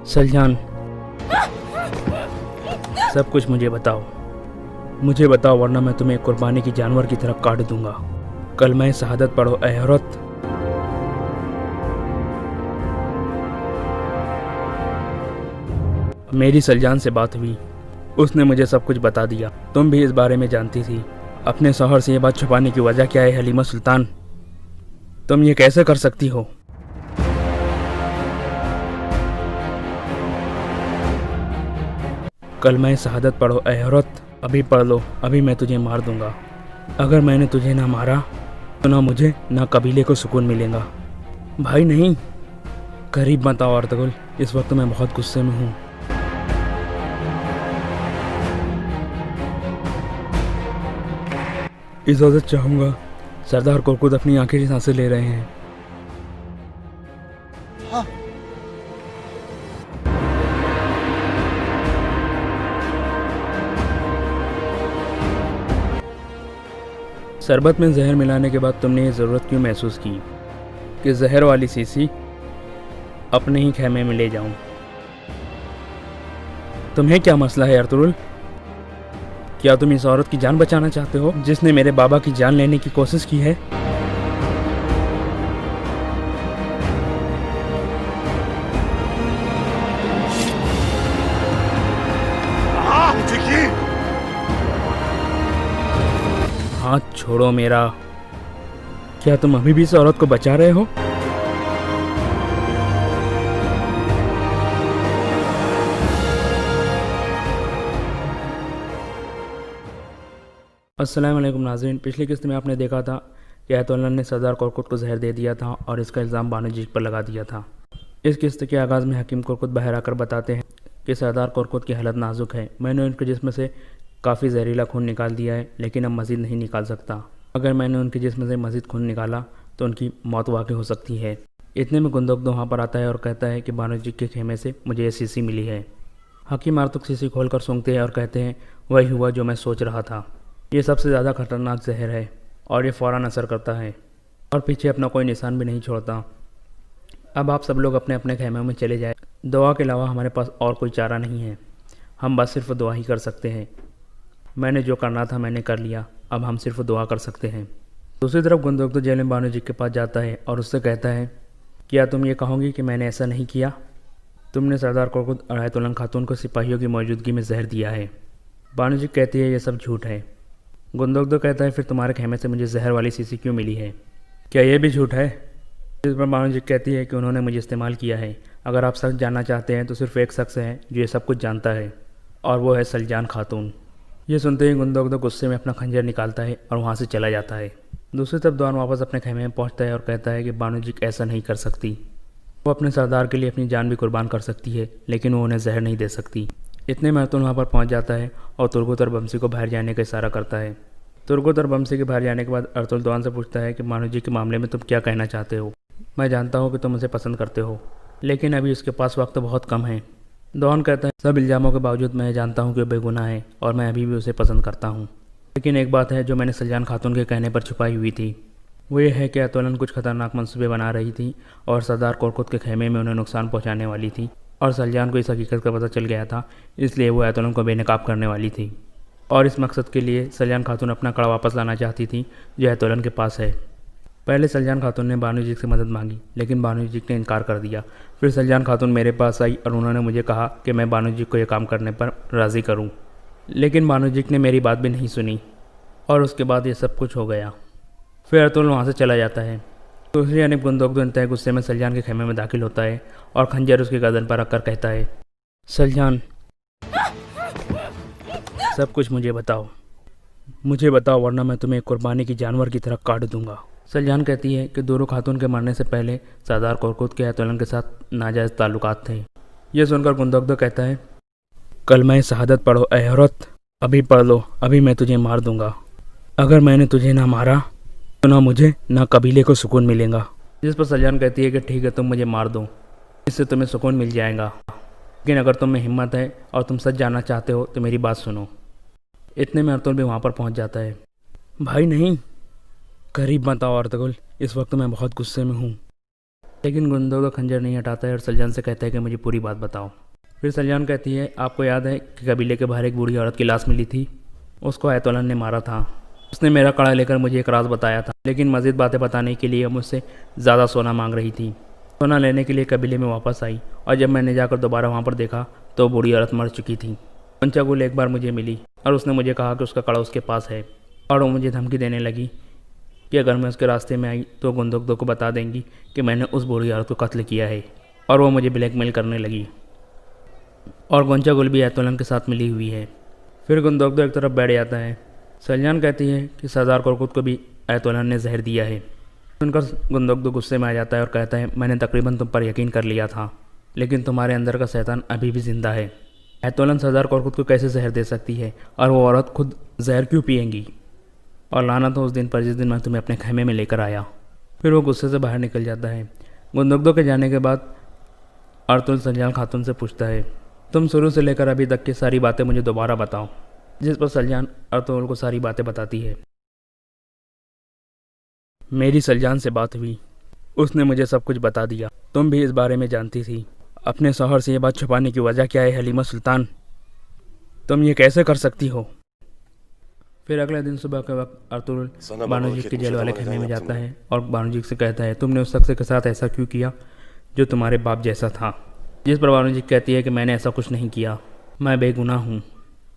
सलजान, सब कुछ मुझे बताओ, वरना मैं तुम्हें कुर्बानी की जानवर की तरह काट दूंगा। कल मैं शहादत पढ़ो ऐ औरत। मेरी सलजान से बात हुई, उसने मुझे सब कुछ बता दिया। तुम भी इस बारे में जानती थी। अपने शौहर से ये बात छुपाने की वजह क्या है हलीमा सुल्तान? तुम ये कैसे कर सकती हो? कल मैं शहादत पढ़ो ऐ औरत। अभी पढ़ लो, अभी मैं तुझे मार दूंगा। अगर मैंने तुझे ना मारा तो ना मुझे ना कबीले को सुकून मिलेगा। भाई नहीं, करीब मत आओ अर्तुगरुल, इस वक्त मैं बहुत गुस्से में हूँ। इजाज़त चाहूँगा। सरदार कुरकुद अपनी आखिरी सांसें ले रहे हैं। हाँ। शरबत में जहर मिलाने के बाद तुमने ये ज़रूरत क्यों महसूस की कि जहर वाली शीशी अपने ही खेमे में ले जाऊं? तुम्हें क्या मसला है अर्तुगरुल? क्या तुम इस औरत की जान बचाना चाहते हो जिसने मेरे बाबा की जान लेने की कोशिश की है? हाथ छोड़ो मेरा। क्या तुम अभी भी इस औरत को बचा रहे हो? अस्सलाम वालेकुम नाज़रीन, पिछली किस्त में आपने देखा था कि अयतुल्लाह ने सरदार कुरकुद को जहर दे दिया था और इसका इल्ज़ाम बानो जी पर लगा दिया था। इस किस्त के आगाज़ में हकीम कुरकुद बाहर आकर बताते हैं कि सरदार कुरकुद की हालत नाजुक है। मैंने उनके जिस्म से काफ़ी जहरीला खून निकाल दिया है, लेकिन अब मज़ीद नहीं निकाल सकता। अगर मैंने उनके जिस्म से मज़ीद खून निकाला तो उनकी मौत वाक़ई हो सकती है। इतने में गुंदोगद वहाँ पर आता है और कहता है कि बानो जी के खेमे से मुझे ये शीशी मिली है। हकीम आर्तुक शीशी खोल कर सूंघते हैं और कहते हैं, वही हुआ जो मैं सोच रहा था। ये सबसे ज़्यादा खतरनाक जहर है और ये फ़ौरन असर करता है और पीछे अपना कोई निशान भी नहीं छोड़ता। अब आप सब लोग अपने अपने खेमों में चले जाए। दुआ के अलावा हमारे पास और कोई चारा नहीं है। हम बस सिर्फ दुआ ही कर सकते हैं। मैंने जो करना था मैंने कर लिया, अब हम सिर्फ दुआ कर सकते हैं। दूसरी तरफ गुंदोगद तो जेल में बानो जी के पास जाता है और उससे कहता है, क्या तुम ये कहोगी कि मैंने ऐसा नहीं किया? तुमने सरदार कुरकुद और अयतुल्लाह खातून को सिपाहियों की मौजूदगी में जहर दिया है। बानो जी कहती है, ये सब झूठ है। गुंदोगद कहता है, फिर तुम्हारे खेमे से मुझे जहर वाली शीशी क्यों मिली है? क्या ये भी झूठ है? इस पर बानो जी कहती है कि उन्होंने मुझे इस्तेमाल किया है। अगर आप सच जानना चाहते हैं तो सिर्फ एक शख्स है जो ये सब कुछ जानता है और वो है सलजान खातून। ये सुनते ही गुंदोगद गुस्से में अपना खंजर निकालता है और वहाँ से चला जाता है। दूसरी तरफ दौन वापस अपने खेमे में पहुँचता है और कहता है कि बानो जी ऐसा नहीं कर सकती। वो अपने सरदार के लिए अपनी जान भी कुर्बान कर सकती है, लेकिन वो उन्हें जहर नहीं दे सकती। इतने में अर्तुल वहाँ पर पहुँच जाता है और तुर्गुत और बमसी को बाहर जाने का इशारा करता है। तुर्गुत और बमसी के बाहर जाने के बाद अर्तुल दौन से पूछता है कि बानो जी के मामले में तुम क्या कहना चाहते हो? मैं जानता हूँ कि तुम उसे पसंद करते हो, लेकिन अभी उसके पास वक्त बहुत कम है। दौन कहता है, सब इल्ज़ामों के बावजूद मैं जानता हूँ कि वो बेगुनाह है और मैं अभी भी उसे पसंद करता हूँ। लेकिन एक बात है जो मैंने सलजान खातून के कहने पर छुपाई हुई थी। वो ये है कि अयतुल्लाह कुछ खतरनाक मंसूबे बना रही थी और सरदार कुरकुद के खेमे में उन्हें नुकसान पहुँचाने वाली थी और सलजान को इस हकीकत का पता चल गया था, इसलिए वो अयतुल्लाह को बेनकाब करने वाली थी। और इस मकसद के लिए सलजान खातून अपना कड़ा वापस लाना चाहती थी जो अयतुल्लाह के पास है। पहले सलजान खातून ने बानो जी से मदद मांगी, लेकिन बानो जी ने इनकार कर दिया। फिर सलजान खातून मेरे पास आई और उन्होंने मुझे कहा कि मैं बानो जी को यह काम करने पर राज़ी करूं, लेकिन बानो जी ने मेरी बात भी नहीं सुनी और उसके बाद ये सब कुछ हो गया। फिर अयतुल्लाह वहाँ से चला जाता है। दूसरी जानिब गुंदोगद इंतहाई गुस्से में सलजान के खेमे में दाखिल होता है और खंजर उसकी गर्दन पर रखकर कहता है, सलजान, सब कुछ मुझे बताओ, वरना मैं तुम्हें कुर्बानी की जानवर की तरह काट दूंगा। सलजान कहती है कि दोनों खातून के मरने से पहले सरदार कुरकुद के अयतुल्लाह के साथ नाजायज़ ताल्लुकात थे। यह सुनकर गुंदोगद कहता है, कल मैं शहादत पढ़ो ऐ औरत। अभी पढ़ लो, अभी मैं तुझे मार दूंगा। अगर मैंने तुझे ना मारा तो ना मुझे ना कबीले को सुकून मिलेगा। जिस पर सलजान कहती है कि ठीक है, तुम मुझे मार दो, इससे तुम्हें सुकून मिल जाएगा, लेकिन अगर तुम में हिम्मत है और तुम सच जानना चाहते हो तो मेरी बात सुनो। इतने में अर्तुल भी वहाँ पर पहुँच जाता है। भाई नहीं, करीब मत आओ अर्तुगरुल, इस वक्त मैं बहुत गुस्से में हूँ। लेकिन गुंदों का खंजर नहीं हटाता है और सलजान से कहता है कि मुझे पूरी बात बताओ। फिर सलजान कहती है, आपको याद है कि कबीले के बाहर एक बूढ़ी औरत की लाश मिली थी, उसको आयतुल्लाह ने मारा था। उसने मेरा कड़ा लेकर मुझे एक राज बताया था, लेकिन मज़ीद बातें बताने के लिए मुझसे ज़्यादा सोना मांग रही थी। सोना लेने के लिए कबीले में वापस आई और जब मैंने जाकर दोबारा वहाँ पर देखा तो बूढ़ी औरत मर चुकी थी। पंचागुल एक बार मुझे मिली और उसने मुझे कहा कि उसका कड़ा उसके पास है और वो मुझे धमकी देने लगी कि अगर मैं उसके रास्ते में आई तो गुंदोगदो को बता देंगी कि मैंने उस बूढ़ी औरत को कत्ल किया है, और वो मुझे ब्लैकमेल करने लगी। और गोंचागुल भी आयतुल्लाह के साथ मिली हुई है। फिर गुंदोगदो एक तरफ बैठ जाता है। सलजान कहती है कि सरदार कोरकुत को भी आयतुल्लाह ने जहर दिया है। सुनकर गुंदोगदो गुस्से में आ जाता है और कहता है, मैंने तकरीबन तुम पर यकीन कर लिया था, लेकिन तुम्हारे अंदर का शैतान अभी भी जिंदा है। आयतुल्लाह सरदार कोरकुत को कैसे जहर दे सकती है, और वो औरत खुद जहर क्यों पिएंगी? और लानत हो उस दिन पर जिस दिन मैं तुम्हें अपने खेमे में लेकर आया। फिर वो गुस्से से बाहर निकल जाता है। गुंदोगदो के जाने के बाद अर्तुल सलजान खातून से पूछता है, तुम शुरू से लेकर अभी तक की सारी बातें मुझे दोबारा बताओ। जिस पर सलजान अर्तुल को सारी बातें बताती है। मेरी सलजान से बात हुई, उसने मुझे सब कुछ बता दिया। तुम भी इस बारे में जानती थी। अपने शौहर से ये बात छुपाने की वजह क्या है हलीमा सुल्तान? तुम ये कैसे कर सकती हो? फिर अगले दिन सुबह के वक्त अर्तुल बानोजिक के जेल वाले खेमे में जाता है और बानोजिक से कहता है, तुमने उस शख्स के साथ ऐसा क्यों किया जो तुम्हारे बाप जैसा था? जिस पर बानोजिक कहती है कि मैंने ऐसा कुछ नहीं किया, मैं बेगुनाह हूँ।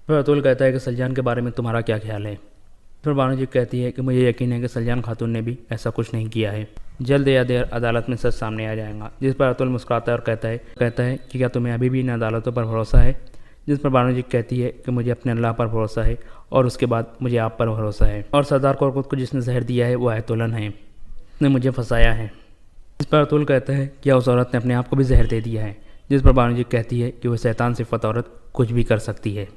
फिर अर्तुल कहता है कि सलजान के बारे में तुम्हारा क्या ख्याल है? फिर बानोजिक कहती है कि मुझे यकीन है कि सलजान खातून ने भी ऐसा कुछ नहीं किया है। जल्द या देर अदालत में सच सामने आ जाएगा। जिस पर अर्तुल मुस्कुराता है और कहता है कि क्या तुम्हें अभी भी इन अदालतों पर भरोसा है? जिस पर बानोजिक कहती है कि मुझे अपने अल्लाह पर भरोसा है और उसके बाद मुझे आप पर भरोसा है, और सरदार कोरकुत को जिसने जहर दिया है वो आयतुल्लाह है, उसने मुझे फंसाया है। जिस पर अर्तुल कहता है क्या उस औरत ने अपने आप को भी जहर दे दिया है? जिस पर बानोजिक कहती है कि वह शैतान सिफत औरत कुछ भी कर सकती है।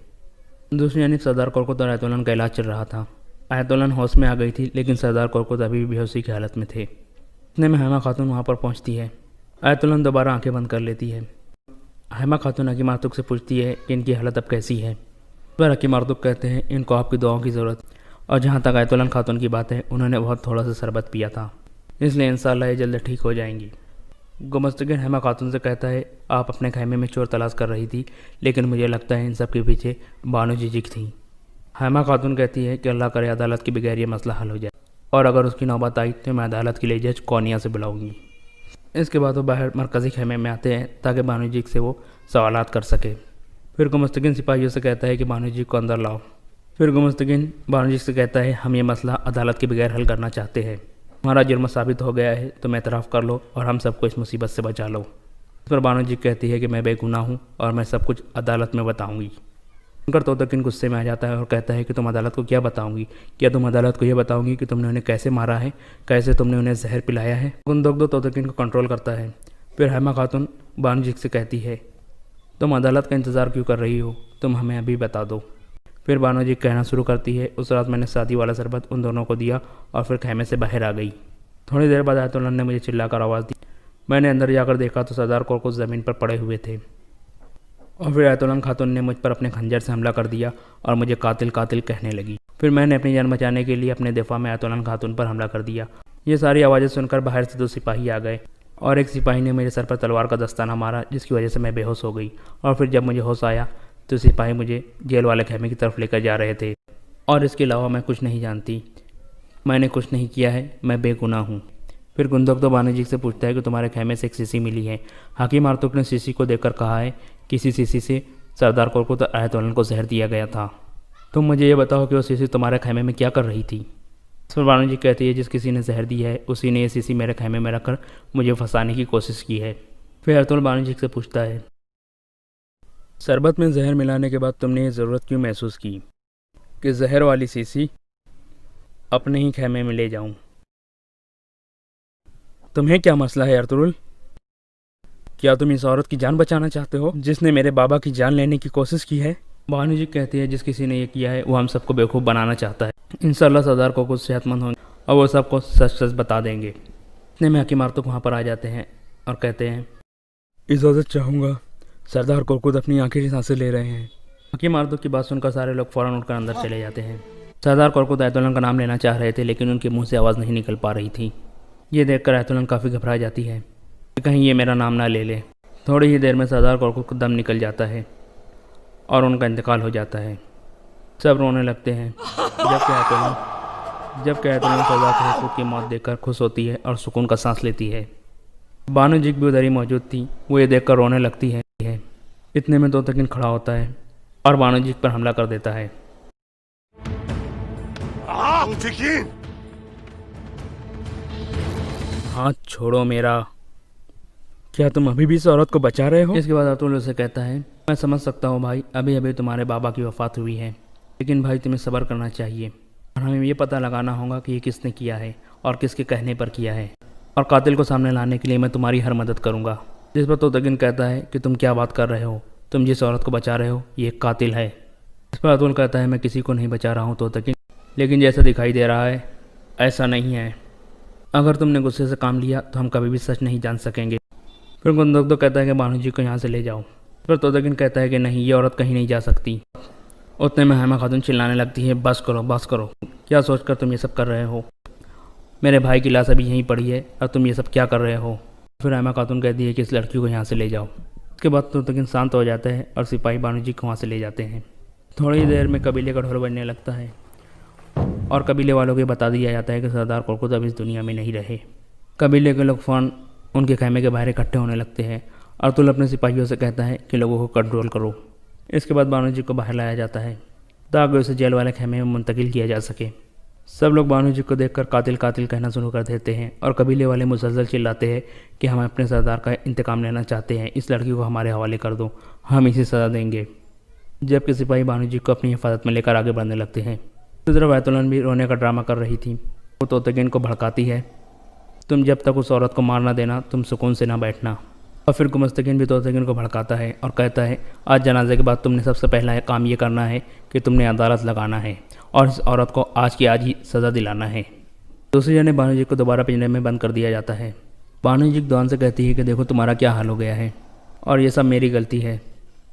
दूसरी जानिब सरदार कोरकुत और आयतुल्लाह का इलाज चल रहा था। आयतुल्लाह होश में आ गई थी, लेकिन सरदार कोरकुत अभी भी बेहोशी की हालत में थे। इतने में हेमा खातून वहाँ पर पहुँचती है। आयतुल्लाह दोबारा आंखें बंद कर लेती है। हेमा खातून हकीम आर्तुक से पूछती है कि इनकी हालत अब कैसी है। पर हकीम आर्तुक कहते हैं, इनको आपकी दुआओं की ज़रूरत, और जहाँ तक आयतुल्लाह खातून की बात है, उन्होंने बहुत थोड़ा सा शरबत पिया था, इसलिए इंशाअल्लाह ये जल्द ठीक हो जाएंगी। गुमस्तगिन हेमा खातून से कहता है, आप अपने खेमे में चोर तलाश कर रही थी, लेकिन मुझे लगता है इन सब के पीछे बानो जिजिक थी। हेमा खातून कहती है कि अल्लाह करे अदालत के बगैर ये मसला हल हो जाए, और अगर उसकी नौबत आई तो मैं अदालत के लिए जज कोनिया से बुलाऊंगी। इसके बाद वो बाहर मरकज़ी खेमे में आते हैं ताकि बानोजिक से वो सवालात कर सके। फिर गुमस्तगिन सिपाहियों से कहता है कि बानोजिक को अंदर लाओ। फिर गुमस्तगिन बानोजिक से कहता है, हम ये मसला अदालत के बगैर हल करना चाहते हैं। हमारा जुर्म साबित हो गया है, तुम एतराफ़ कर लो और हम सबको इस मुसीबत से बचा लो। इस पर बानोजिक कहती है कि मैं बेगुनाह हूँ और मैं सब कुछ अदालत में बताऊँगी। सुनकर तोतकिन गुस्से में आ जाता है और कहता है कि तुम अदालत को क्या बताऊंगी? क्या तुम अदालत को यह बताऊंगी कि तुमने उन्हें कैसे मारा है, कैसे तुमने उन्हें जहर पिलाया है? गुंदोगदो तोतकिन को कंट्रोल करता है। फिर हेमा खातून बानोजिक से कहती है, तुम अदालत का इंतज़ार क्यों कर रही हो? तुम हमें अभी बता दो। फिर बानोजिक कहना शुरू करती है, उस रात मैंने शादी वाला शरबत उन दोनों को दिया और फिर खेमे से बाहर आ गई। थोड़ी देर बाद आयतुल्लाह ने मुझे चिल्लाकर आवाज़ दी। मैंने अंदर जाकर देखा तो सरदार कोरकुत ज़मीन पर पड़े हुए थे, और फिर आयतुल्लाह खातून ने मुझ पर अपने खंजर से हमला कर दिया और मुझे कातिल कातिल कहने लगी। फिर मैंने अपनी जान बचाने के लिए अपने दिफा में आयतुल्लाह खातून पर हमला कर दिया। ये सारी आवाज़ें सुनकर बाहर से 2 सिपाही आ गए और एक सिपाही ने मेरे सर पर तलवार का दस्ताना मारा, जिसकी वजह से मैं बेहोश हो गई। और फिर जब मुझे होश आया तो सिपाही मुझे जेल वाले खेमे की तरफ लेकर जा रहे थे, और इसके अलावा मैं कुछ नहीं जानती। मैंने कुछ नहीं किया है, मैं बेगुनाह हूँ। फिर गुंदोगदो बानोजिक से पूछता है कि तुम्हारे खेमे से एक शीशी मिली है। हकीम आर्तुक ने शीशी को देखकर कहा है कि इसी शीशी से सरदार कोरकुत और आयतुल्लाह को जहर दिया गया था। तुम मुझे ये बताओ कि वो शीशी तुम्हारे खेमे में क्या कर रही थी? इस पर बानोजिक कहती है, जिस किसी ने जहर दी है उसी ने ये शीशी मेरे खेमे में रखकर मुझे फंसाने की कोशिश की है। फिर अर्तुल बानोजिक से पूछता है, शरबत में जहर मिलाने के बाद तुमने ये ज़रूरत क्यों महसूस की कि जहर वाली शीशी अपने ही खेमे में ले जाऊं? तुम्हें क्या मसला है अर्तुल? क्या तुम इस औरत की जान बचाना चाहते हो जिसने मेरे बाबा की जान लेने की कोशिश की है? बानोजिक कहती है, जिस किसी ने ये किया है वो हम सबको बेवकूफ़ बनाना चाहता है। इंशाअल्लाह सरदार को कुछ सेहतमंद होंगे और वो सबको सच सच बता देंगे। इतने में हकीम आर्तुक वहाँ पर आ जाते हैं और कहते हैं, इजाज़त चाहूँगा, सरदार कोरकुत अपनी आखिरी सांसें ले रहे हैं। हकीम आर्तुक की बात सुनकर सारे लोग फ़ौरन उठकर अंदर चले जाते हैं। सरदार कोरकुत आयतुल्लाह का नाम लेना चाह रहे थे, लेकिन उनके मुँह से आवाज़ नहीं निकल पा रही थी। ये देखकर आयतुल्लाह काफ़ी घबरा जाती है। कि कहीं ये मेरा नाम ना ले ले। थोड़ी ही देर में सरदार कोरकुट को दम निकल जाता है और उनका इंतकाल हो जाता है। सब रोने लगते हैं। जब कैतुलन सरदार कोरकुट की मौत देखकर खुश होती है और सुकून का सांस लेती है। बानो जिग भी उधर ही मौजूद थी। वो ये देखकर रोने लगती है। इतने में तोतकिन खड़ा होता है और बानो जिग पर हमला कर देता है। हाथ छोड़ो मेरा। क्या तुम अभी भी इस औरत को बचा रहे हो? इसके बाद अतुल उसे कहता है, मैं समझ सकता हूँ भाई, अभी अभी तुम्हारे बाबा की वफ़ात हुई है, लेकिन भाई तुम्हें सब्र करना चाहिए और हमें ये पता लगाना होगा कि ये किसने किया है और किसके कहने पर किया है, और कातिल को सामने लाने के लिए मैं तुम्हारी हर मदद करूँगा। जिस पर तोतकिन कहता है कि तुम क्या बात कर रहे हो, तुम जिस औरत को बचा रहे हो ये एक कातिल है। इस पर अतुल कहता है, मैं किसी को नहीं बचा रहा हूँ तोतकिन, लेकिन जैसा दिखाई दे रहा है ऐसा नहीं है। अगर तुमने गुस्से से काम लिया तो हम कभी भी सच नहीं जान सकेंगे। फिर गुंदोक कहता है कि बानो जी को यहाँ से ले जाओ। फिर तोतकिन कहता है कि नहीं, ये औरत कहीं नहीं जा सकती। उतने में हेमा खातून चिल्लाने लगती है, बस करो बस करो, क्या सोचकर तुम ये सब कर रहे हो? मेरे भाई की लाश अभी यहीं पड़ी है और तुम ये सब क्या कर रहे हो? फिर हेमा खातून कहती है कि इस लड़की को यहाँ से ले जाओ। उसके बाद तोतकिन शांत हो जाता है और सिपाही बानो जी को वहाँ से ले जाते हैं। थोड़ी देर में कबीले का ढोल बजने लगता है और कबीले वालों को बता दिया जाता है कि सरदार कोरकुट अब इस दुनिया में नहीं रहे। कबीले के लोग फ़ौरन उनके खेमे के बाहर इकट्ठे होने लगते हैं। अतुल अपने सिपाहियों से कहता है कि लोगों को कंट्रोल करो। इसके बाद बानो जी को बाहर लाया जाता है ताकि उसे जेल वाले खेमे में मुंतकिल किया जा सके। सब लोग बानो जी को देखकर कातिल कातिल कहना शुरू कर देते हैं और कबीले वाले मुसलसल चिल्लाते हैं कि हम अपने सरदार का इंतकाम लेना चाहते हैं, इस लड़की को हमारे हवाले कर दो, हम इसे सज़ा देंगे। जबकि सिपाही बानो जी को अपनी हिफाजत में लेकर आगे बढ़ने लगते हैं। दूसरी तरफ बैतुलन भी रोने का ड्रामा कर रही थी। वो तोतकिन को भड़काती है, तुम जब तक उस औरत को मार ना देना तुम सुकून से ना बैठना। और फिर गुमस्तकीन भी तोतकिन को भड़काता है और कहता है, आज जनाजे के बाद तुमने सबसे पहला काम ये करना है कि तुमने अदालत लगाना है और इस औरत को आज की आज ही सज़ा दिलाना है। दूसरी जने बानो जी को दोबारा पिंजरे में बंद कर दिया जाता है। बानो जी दौन से कहती है कि देखो तुम्हारा क्या हाल हो गया है और ये सब मेरी गलती है।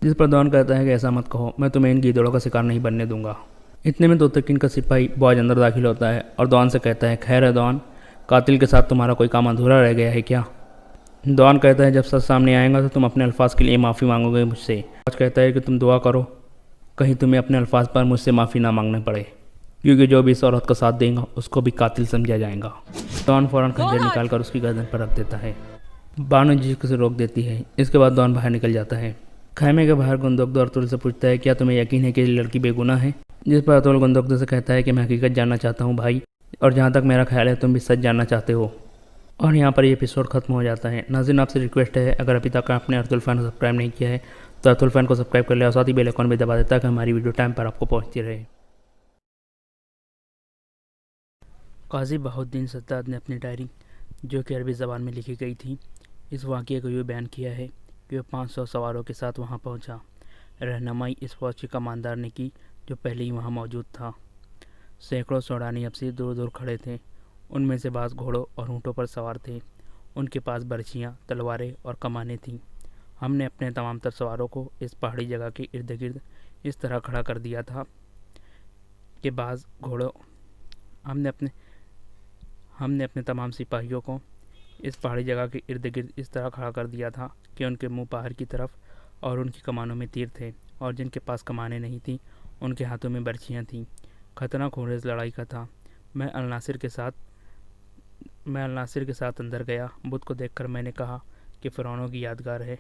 जिस पर दौन कहता है कि ऐसा मत कहो, मैं तुम्हें इन गीदड़ों का शिकार नहीं बनने दूंगा। इतने में तोतकिन का सिपाही बॉज अंदर दाखिल होता है और दौन से कहता है, खैर है दौन, कातिल के साथ तुम्हारा कोई काम अधूरा रह गया है क्या? दौन कहता है, जब सच सामने आएगा तो तुम अपने अल्फाज के लिए माफ़ी मांगोगे मुझसे। बॉज कहता है कि तुम दुआ करो कहीं तुम्हें अपने अल्फाज पर मुझसे माफ़ी ना मांगने पड़े, क्योंकि जो भी इस औरत का साथ देगा उसको भी कातिल समझा जाएगा। दौन फ़ौरन खंजर निकाल कर उसकी गर्दन पर रख देता है। बानो जी उसे रोक देती है। इसके बाद दौन बाहर निकल जाता है। खैमे के बाहर गुंदोक अतुल से पूछता है, क्या तुम्हें यकीन है कि ये लड़की बेगुनाह है? जिस पर अतुल गुंदोक से कहता है कि मैं हकीकत जानना चाहता हूँ भाई, और जहाँ तक मेरा ख्याल है तुम भी सच जानना चाहते हो। और यहाँ पर ये एपिसोड खत्म हो जाता है। नाज़रीन, आपसे रिक्वेस्ट है, अगर अभी तक आपने अतुल फैन को सब्सक्राइब नहीं किया है तो अतुल फैन को सब्सक्राइब कर ले और साथ ही बेल आइकन भी दबा देता है कि हमारी वीडियो टाइम पर आपको पहुँचती रहे। काजी बहाउद्दीन सत्तार ने अपनी डायरी, जो कि अरबी ज़बान में लिखी गई थी, इस वाक़ये को यूँ बयान किया है कि वह 500 सवारों के साथ वहाँ पहुँचा। रहनुमाई इस फौज के कमांडर ने की जो पहले ही वहाँ मौजूद था। सैकड़ों सौडानी अब से दूर दूर खड़े थे। उनमें से बाज़ घोड़ों और ऊँटों पर सवार थे। उनके पास बर्छियाँ, तलवारें और कमानें थीं। हमने अपने तमाम तर सवारों को इस पहाड़ी जगह के इर्द गिर्द इस तरह खड़ा कर दिया था कि बाज़ घोड़ों हमने अपने तमाम सिपाहियों को इस पहाड़ी जगह के इर्द गिर्द इस तरह खड़ा कर दिया था कि उनके मुंह बाहर की तरफ और उनकी कमानों में तीर थे, और जिनके पास कमानें नहीं थीं उनके हाथों में बर्छियाँ थीं। खतरनाक होरेज़ लड़ाई का था। मैं अलनासिर के साथ अंदर गया। बुत को देखकर मैंने कहा कि फ़िरौनों की यादगार है।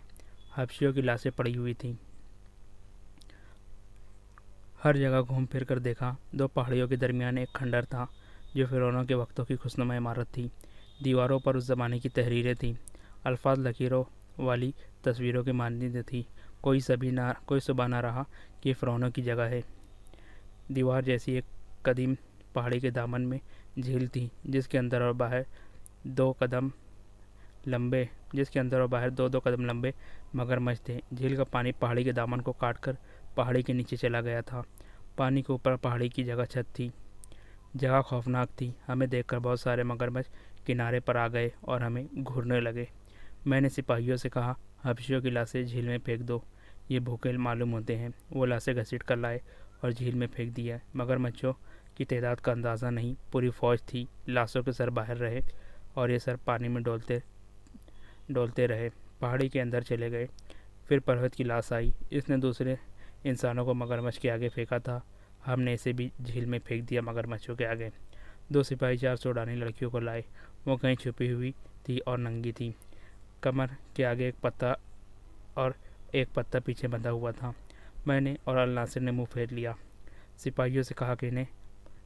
हबशियों की लाशें पड़ी हुई थीं। हर जगह घूम फिर कर देखा। दो पहाड़ियों के दरमियान एक खंडर था जो फ़िरौनों के वक्तों की खुशनुमा इमारत थी। दीवारों पर उस ज़माने की तहरीरें थीं। अल्फाज लकीरों वाली तस्वीरों की मानदीद थी। कोई सुबह ना रहा कि फ़िरौनों की जगह है। दीवार जैसी एक कदीम पहाड़ी के दामन में झील थी, जिसके अंदर और बाहर दो दो कदम लंबे मगरमच्छ थे। झील का पानी पहाड़ी के दामन को काटकर पहाड़ी के नीचे चला गया था। पानी के ऊपर पहाड़ी की जगह छत थी। जगह खौफनाक थी। हमें देखकर बहुत सारे मगरमच्छ किनारे पर आ गए और हमें घूरने लगे। मैंने सिपाहियों से कहा, हबशियों की लाशें झील में फेंक दो, ये भूखे मालूम होते हैं। वो लाशें घसीट कर लाए और झील में फेंक दिया। मगरमच्छों की तादाद का अंदाज़ा नहीं, पूरी फ़ौज थी। लाशों के सर बाहर रहे और ये सर पानी में डोलते रहे, पहाड़ी के अंदर चले गए। फिर परवत की लाश आई। इसने दूसरे इंसानों को मगरमच्छ के आगे फेंका था। हमने इसे भी झील में फेंक दिया मगरमच्छों के आगे। 2 सिपाही 4 सूडानी लड़कियों को लाए। वो कहीं छुपी हुई थी और नंगी थी। कमर के आगे एक पत्ता और एक पत्ता पीछे बंधा हुआ था। मैंने और अल नासिर ने मुंह फेर लिया। सिपाहियों से कहा कि इन्हें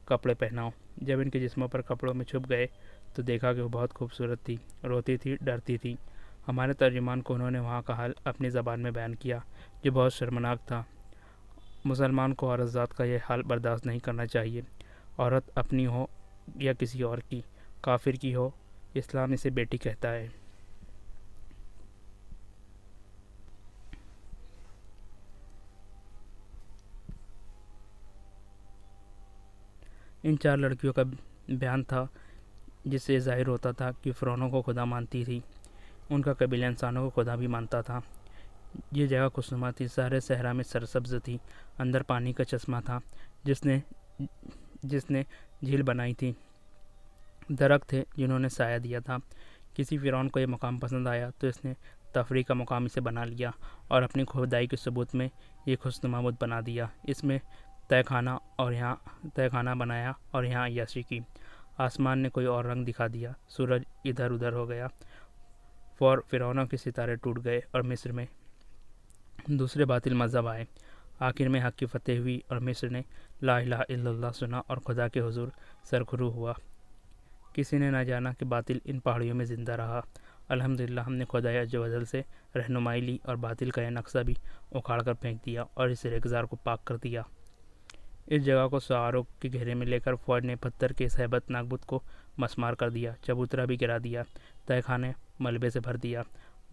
कपड़े पहनाओ। जब इनके जिस्मों पर कपड़ों में छुप गए तो देखा कि वो बहुत खूबसूरत थी, रोती थी, डरती थी। हमारे तर्जुमान को उन्होंने वहाँ का हाल अपनी ज़बान में बयान किया, जो बहुत शर्मनाक था। मुसलमान को औरत ज़ात का यह हाल बर्दाश्त नहीं करना चाहिए। औरत अपनी हो या किसी और की, काफिर की हो, इस्लाम इसे बेटी कहता है। इन 4 लड़कियों का बयान था, जिससे ज़ाहिर होता था कि फ़िरौनों को खुदा मानती थी। उनका कबीला इंसानों को खुदा भी मानता था। ये जगह खुशनुमा थी, सारे सहरा में सरसब्ज थी। अंदर पानी का चश्मा था जिसने जिसने झील बनाई थी। दरख्त थे जिन्होंने साया दिया था। किसी फ़िरौन को यह मकाम पसंद आया तो इसने तफरी का मकाम इसे बना लिया और अपनी खुदाई के सबूत में ये खुशनुमा बुत बना दिया। इसमें तहखाना बनाया और यहाँ अय्याशी की। आसमान ने कोई और रंग दिखा दिया। सूरज इधर उधर हो गया। फ़िरौनों के सितारे टूट गए और मिस्र में दूसरे बातिल मज़हब आए। आखिर में हक़ की फतेह हुई और मिस्र ने ला इलाहा इल्लल्लाह सुना और खुदा के हुजूर सरखुरू हुआ। किसी ने न जाना कि बातिल इन पहाड़ियों में ज़िंदा रहा। अल्हम्दुलिल्लाह हमने खुदा अज़्ज़ व जल से रहनुमाई ली और बातिल का यह नक्शा भी उखाड़ कर फेंक दिया और इस रेगज़ार को पाक कर दिया। इस जगह को सवारों के घेरे में लेकर फ़ौज ने पत्थर के इस हैबतनाक बुत को मसमार कर दिया। चबूतरा भी गिरा दिया। तहखाने मलबे से भर दिया।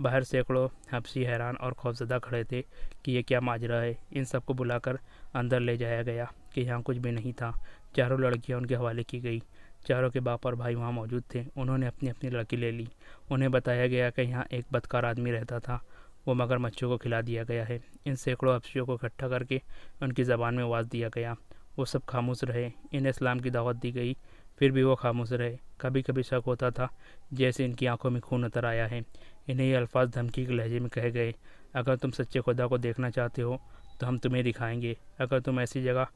बाहर सैकड़ों हबशी हैरान और खौफजदा खड़े थे कि ये क्या माजरा है। इन सबको बुलाकर अंदर ले जाया गया कि यहाँ कुछ भी नहीं था। चारों लड़कियाँ उनके हवाले की गई। चारों के बाप और भाई वहाँ मौजूद थे। उन्होंने अपनी अपनी लड़की ले ली। उन्हें बताया गया कि यहाँ एक बदकार आदमी रहता था, वो मगरमच्छों को खिला दिया गया है। इन सैकड़ों हबशियों को इकट्ठा करके उनकी ज़बान में आवाज़ दिया गया। वो सब खामोश रहे। इन्हें इस्लाम की दावत दी गई, फिर भी वो खामोश रहे। कभी कभी शक होता था जैसे इनकी आंखों में खून उतर आया है। इन्हें ये अल्फाज धमकी के लहजे में कहे गए, अगर तुम सच्चे खुदा को देखना चाहते हो तो हम तुम्हें दिखाएंगे। अगर तुम ऐसी जगह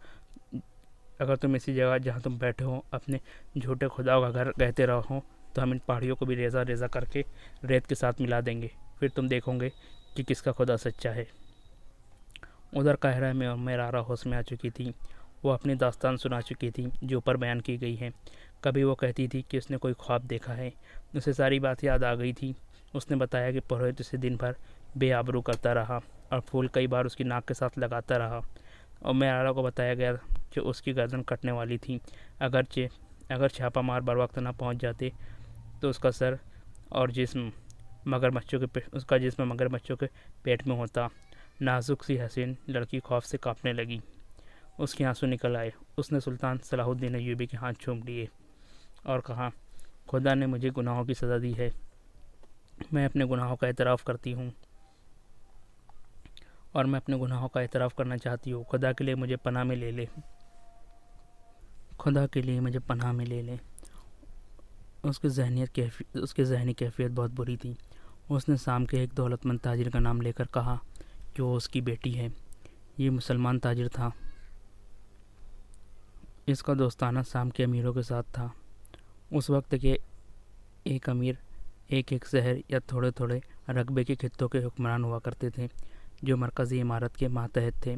जहाँ तुम बैठे हो अपने झूठे खुदाओं का घर कहते रहो तो हम इन पहाड़ियों को भी रेज़ा रेज़ा करके रेत के साथ मिला देंगे। फिर तुम देखोगे कि किसका खुदा सच्चा है। उधर काहिरा में मेरारा होश में आ चुकी थी। वो अपनी दास्तान सुना चुकी थी जो ऊपर बयान की गई है। कभी वो कहती थी कि उसने कोई ख्वाब देखा है। उसे सारी बात याद आ गई थी। उसने बताया कि पुरोहित उसे दिन भर बेआबरू करता रहा और फूल कई बार उसकी नाक के साथ लगाता रहा। और मेरारा को बताया गया कि उसकी गर्दन कटने वाली थी। अगर छापा मार बर वक्त न पहुँच जाते तो उसका जिस्म मगरमच्छों के पेट में होता। नाजुक सी हसीन लड़की खौफ से कांपने लगी। उसके आंसू निकल आए। उसने सुल्तान सलाहुद्दीन अय्यूबी के हाथ चूम लिए और कहा, खुदा ने मुझे गुनाहों की सज़ा दी है। मैं अपने गुनाहों का एतराफ़ करती हूँ और मैं अपने गुनाहों का एतराफ़ करना चाहती हूँ। खुदा के लिए मुझे पनाह में ले ले। खुदा के लिए मुझे पनाह में ले ले। उसकी ज़हनी कैफियत बहुत बुरी थी। उसने शाम के एक दौलतमंद ताजिर का नाम लेकर कहा कि वो उसकी बेटी है। ये मुसलमान ताजिर था। इसका दोस्ताना शाम के अमीरों के साथ था। उस वक्त के एक अमीर एक शहर या थोड़े थोड़े रकबे के खित्तों के हुक्मरान हुआ करते थे, जो मरकज़ी इमारत के मातहत थे।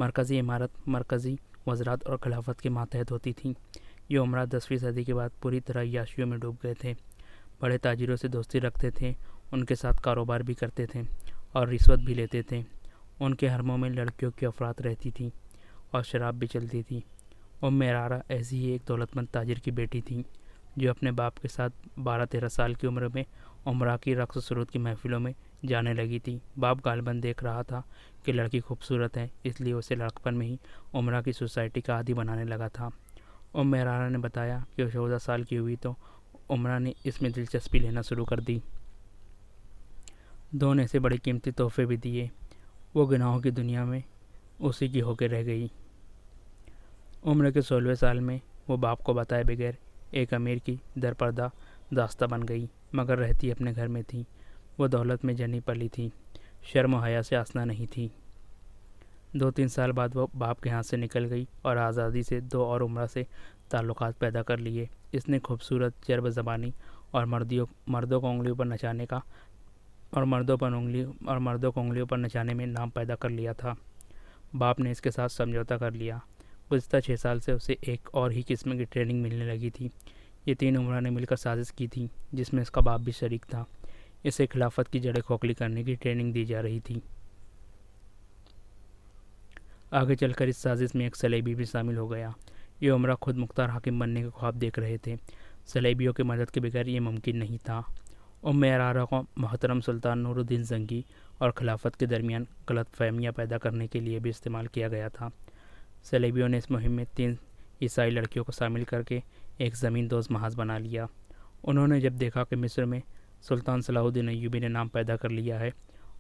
मरकज़ी इमारत मरकज़ी वज़रात और खिलाफत के मातहत होती थी। ये उमरा 10वीं सदी के बाद पूरी तरह याशियों में डूब गए थे। बड़े ताजिरों से दोस्ती रखते थे, उनके साथ कारोबार भी करते थे और रिश्वत भी लेते थे। उनके हरमों में लड़कियों की अफरात रहती थी और शराब भी चलती थी। मेरारा ऐसी ही एक दौलतमंद ताजिर की बेटी थी, जो अपने बाप के साथ 12-13 साल की उम्र में उमरा की रक़्स सुरूद की महफ़िलों में जाने लगी थी। बाप गालिबन देख रहा था कि लड़की खूबसूरत है, इसलिए उसे लड़कपन में ही उमरा की सोसाइटी का आदी बनाने लगा था। मेरारा ने बताया कि 14 साल की हुई तो उमरा ने इसमें दिलचस्पी लेना शुरू कर दी। दोनों से बड़े कीमती तोहफे भी दिए। वो गुनाहों की दुनिया में उसी की होकर रह गई। उम्र के 16वें साल में वो बाप को बताए बगैर एक अमीर की दरपर्दा दास्ता बन गई, मगर रहती अपने घर में थी। वो दौलत में जनी पली थी, शर्म हया से आसना नहीं थी। 2-3 साल बाद वो बाप के हाथ से निकल गई और आज़ादी से 2 और उम्र से ताल्लुकात पैदा कर लिए। इसने खूबसूरत जर्ब ज़बानी और मर्दों को उंगलियों पर नचाने का और मर्दों को उंगलियों पर नचाने में नाम पैदा कर लिया था। बाप ने इसके साथ समझौता कर लिया। गुज़िश्ता 6 साल से उसे एक और ही किस्म की ट्रेनिंग मिलने लगी थी। ये 3 उम्रा ने मिलकर साजिश की थी, जिसमें इसका बाप भी शरीक था। इसे खिलाफत की जड़ें खोखली करने की ट्रेनिंग दी जा रही थी। आगे चलकर इस साजिश में एक सलेबी भी शामिल हो गया। ये उमरा खुद मुख्तार हाकिम बनने के ख्वाब देख रहे थे। सलेबियों की मदद के बगैर ये मुमकिन नहीं था। अरारा को मोहतरम सुल्तान नूरुद्दीन जंगी और खिलाफत के दरमियान गलत फहमियाँ पैदा करने के लिए भी इस्तेमाल किया गया था। सलेबियों ने इस मुहिम में 3 ईसाई लड़कियों को शामिल करके एक ज़मीन दोज महाज बना लिया। उन्होंने जब देखा कि मिस्र में सुल्तान सलाहुद्दीन अय्यूबी ने नाम पैदा कर लिया है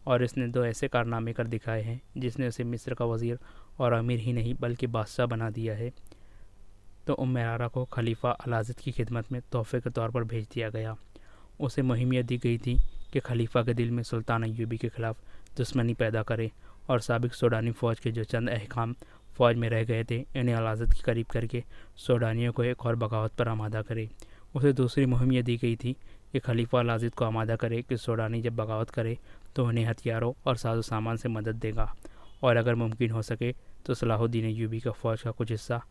और इसने 2 ऐसे कारनामे कर दिखाए हैं जिसने उसे मिस्र का वज़ीर और अमीर ही नहीं बल्कि बादशाह बना दिया है, तो अरारा को खलीफा अल-आज़िद की खिदमत में तोहफे के तौर पर भेज दिया गया। उसे मुहिम यह दी गई थी कि खलीफा के दिल में सुल्तान अय्यूबी के खिलाफ दुश्मनी पैदा करे और साबिक सूडानी फ़ौज के जो चंद अहकाम फ़ौज में रह गए थे इन्हें अल-आज़िद के करीब करके सूडानियों को एक और बगावत पर आमादा करे। उसे दूसरी मुहिम यह दी गई थी कि खलीफा अल-आज़िद को आमादा करे कि सूडानी जब बगावत करे तो उन्हें हथियारों और साजो सामान से मदद देगा और अगर मुमकिन हो सके तो सलाहुद्दीन अय्यूबी का फ़ौज का कुछ हिस्सा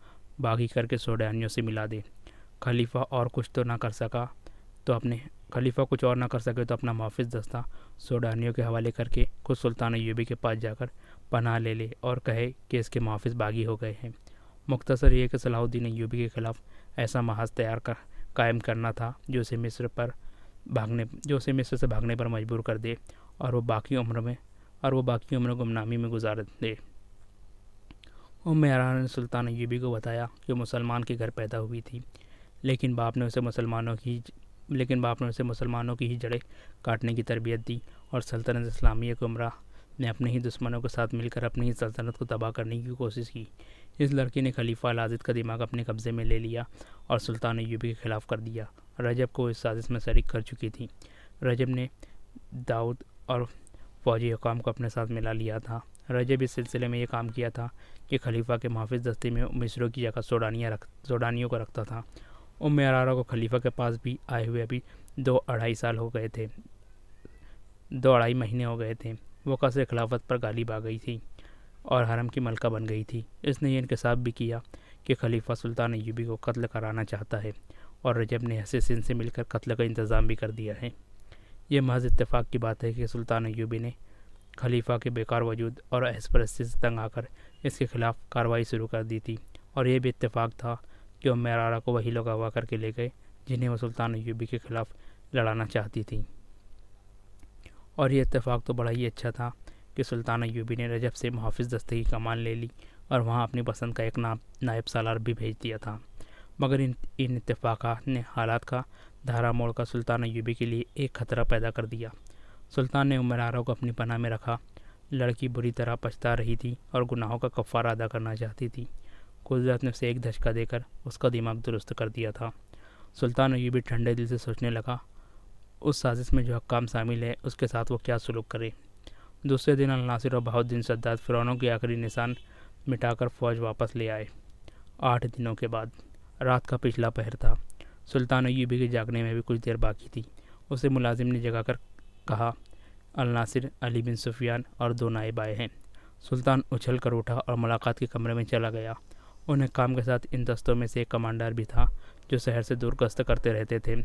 बागी करके सूडानियों से मिला दे। खलीफा कुछ और ना कर सके तो अपना मुहाफ़िज़ दस्ता सूडानियों के हवाले करके खुद सुल्तान अय्यूबी के पास जाकर पनाह ले ले और कहे कि इसके मुहाफ़िज़ बागी हो गए हैं। मुख्तसर ये कि सलाहुद्दीन अय्यूबी के ख़िलाफ़ ऐसा महाज कायम करना था जो उसे मिस्र से भागने पर मजबूर कर दे और वो बाकी उम्र गुमनामी में गुजार दे। अरारा ने सुल्तान अय्यूबी को बताया कि मुसलमान के घर पैदा हुई थी, लेकिन बाप ने उसे मुसलमानों की ही जड़ें काटने की तरबियत दी और सल्तनत इस्लामिया के उमरा ने अपने ही दुश्मनों के साथ मिलकर अपनी ही सल्तनत को तबाह करने की कोशिश की। इस लड़की ने खलीफा अल-आज़िद का दिमाग अपने कब्ज़े में ले लिया और सुल्तान अय्यूबी के खिलाफ कर दिया। रजब को इस साजिश में शरीक कर चुकी थी। रजब ने दाऊद और फ़ौजी हुकाम को अपने साथ मिला लिया था। रजब इस सिलसिले में यह काम किया था कि खलीफा के मुहाफ़िज़ दस्ते में मिस्रों की जगह सूडानियों को रखता था। अरारा को खलीफा के पास भी आए हुए अभी 2-2.5 महीने हो गए थे। वो कसर खिलाफत पर गालिब आ गई थी और हरम की मलका बन गई थी। इसने ये इंकशाफ भी किया कि खलीफा सुल्तान अय्यूबी को कत्ल कराना चाहता है और रजब ने हसे सिंध से मिलकर कत्ल का इंतज़ाम भी कर दिया है। ये महज इत्तेफाक की बात है कि सुल्तान अय्यूबी ने खलीफा के बेकार वजूद और ऐश-परस्ती से तंग आकर इसके खिलाफ कार्रवाई शुरू कर दी थी और यह भी इत्तेफाक था कि अरारा को वही लोग अगवा करके ले गए जिन्हें वो सुल्तान अय्यूबी के खिलाफ लड़ाना चाहती थी। और ये इत्तेफाक तो बड़ा ही अच्छा था कि सुल्तान अय्यूबी ने रजब से मुहाफ़िज़ दस्ते की कमान ले ली और वहाँ अपनी पसंद का एक नायब सालार भी भेज दिया था। मगर इन इत्तेफाकात ने हालात का धारा मोड़कर सुल्तान अय्यूबी के लिए एक ख़तरा पैदा कर दिया। सुल्तान ने अरारा को अपनी पनाह में रखा। लड़की बुरी तरह पछता रही थी और गुनाहों का कफ़ारा अदा करना चाहती थी। कुदरत ने उसे एक धचका देकर उसका दिमाग दुरुस्त कर दिया था। सुल्तान अय्यूबी ठंडे दिल से सोचने लगा उस साजिश में जो हक्काम शामिल है उसके साथ वो क्या सलूक करे। दूसरे दिन अल-नासिर और बहाउद्दीन सद्दात फ़िरौनों के आखिरी निशान मिटाकर फ़ौज वापस ले आए। 8 दिनों के बाद रात का पिछला पहर था। सुल्तान अय्यूबी के जागने में भी कुछ देर बाकी थी। उसे मुलाजिम ने जगाकर कहा, अल-नासिर, अली बिन सुफियान और 2 नायब आए हैं। सुल्तान उछल कर उठा और मुलाकात के कमरे में चला गया। उन्हें काम के साथ इन दस्तों में से एक कमांडर भी था जो शहर से दूर गश्त करते रहते थे।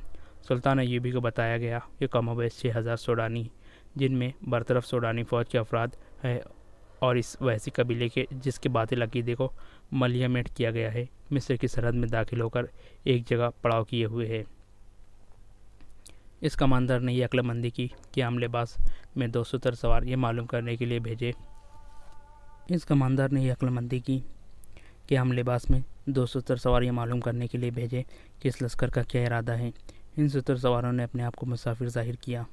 सुल्तान अय्यूबी को बताया गया कि कमोबेश 6000 सूडानी, जिनमें बरतरफ सूडानी फ़ौज के अफराद हैं और इस वैसी कबीले के जिसके बातिल अकीदे को मलियामेट किया गया है, मिस्र की सरहद में दाखिल होकर एक जगह पड़ाव किए हुए है। इस कमांडर ने यह अक्लमंदी की कि आम लिबास में 270 सवार ये मालूम करने के लिए भेजे कि इस लश्कर का क्या इरादा है। इन 70 सवारों ने अपने आप को मुसाफिर जाहिर किया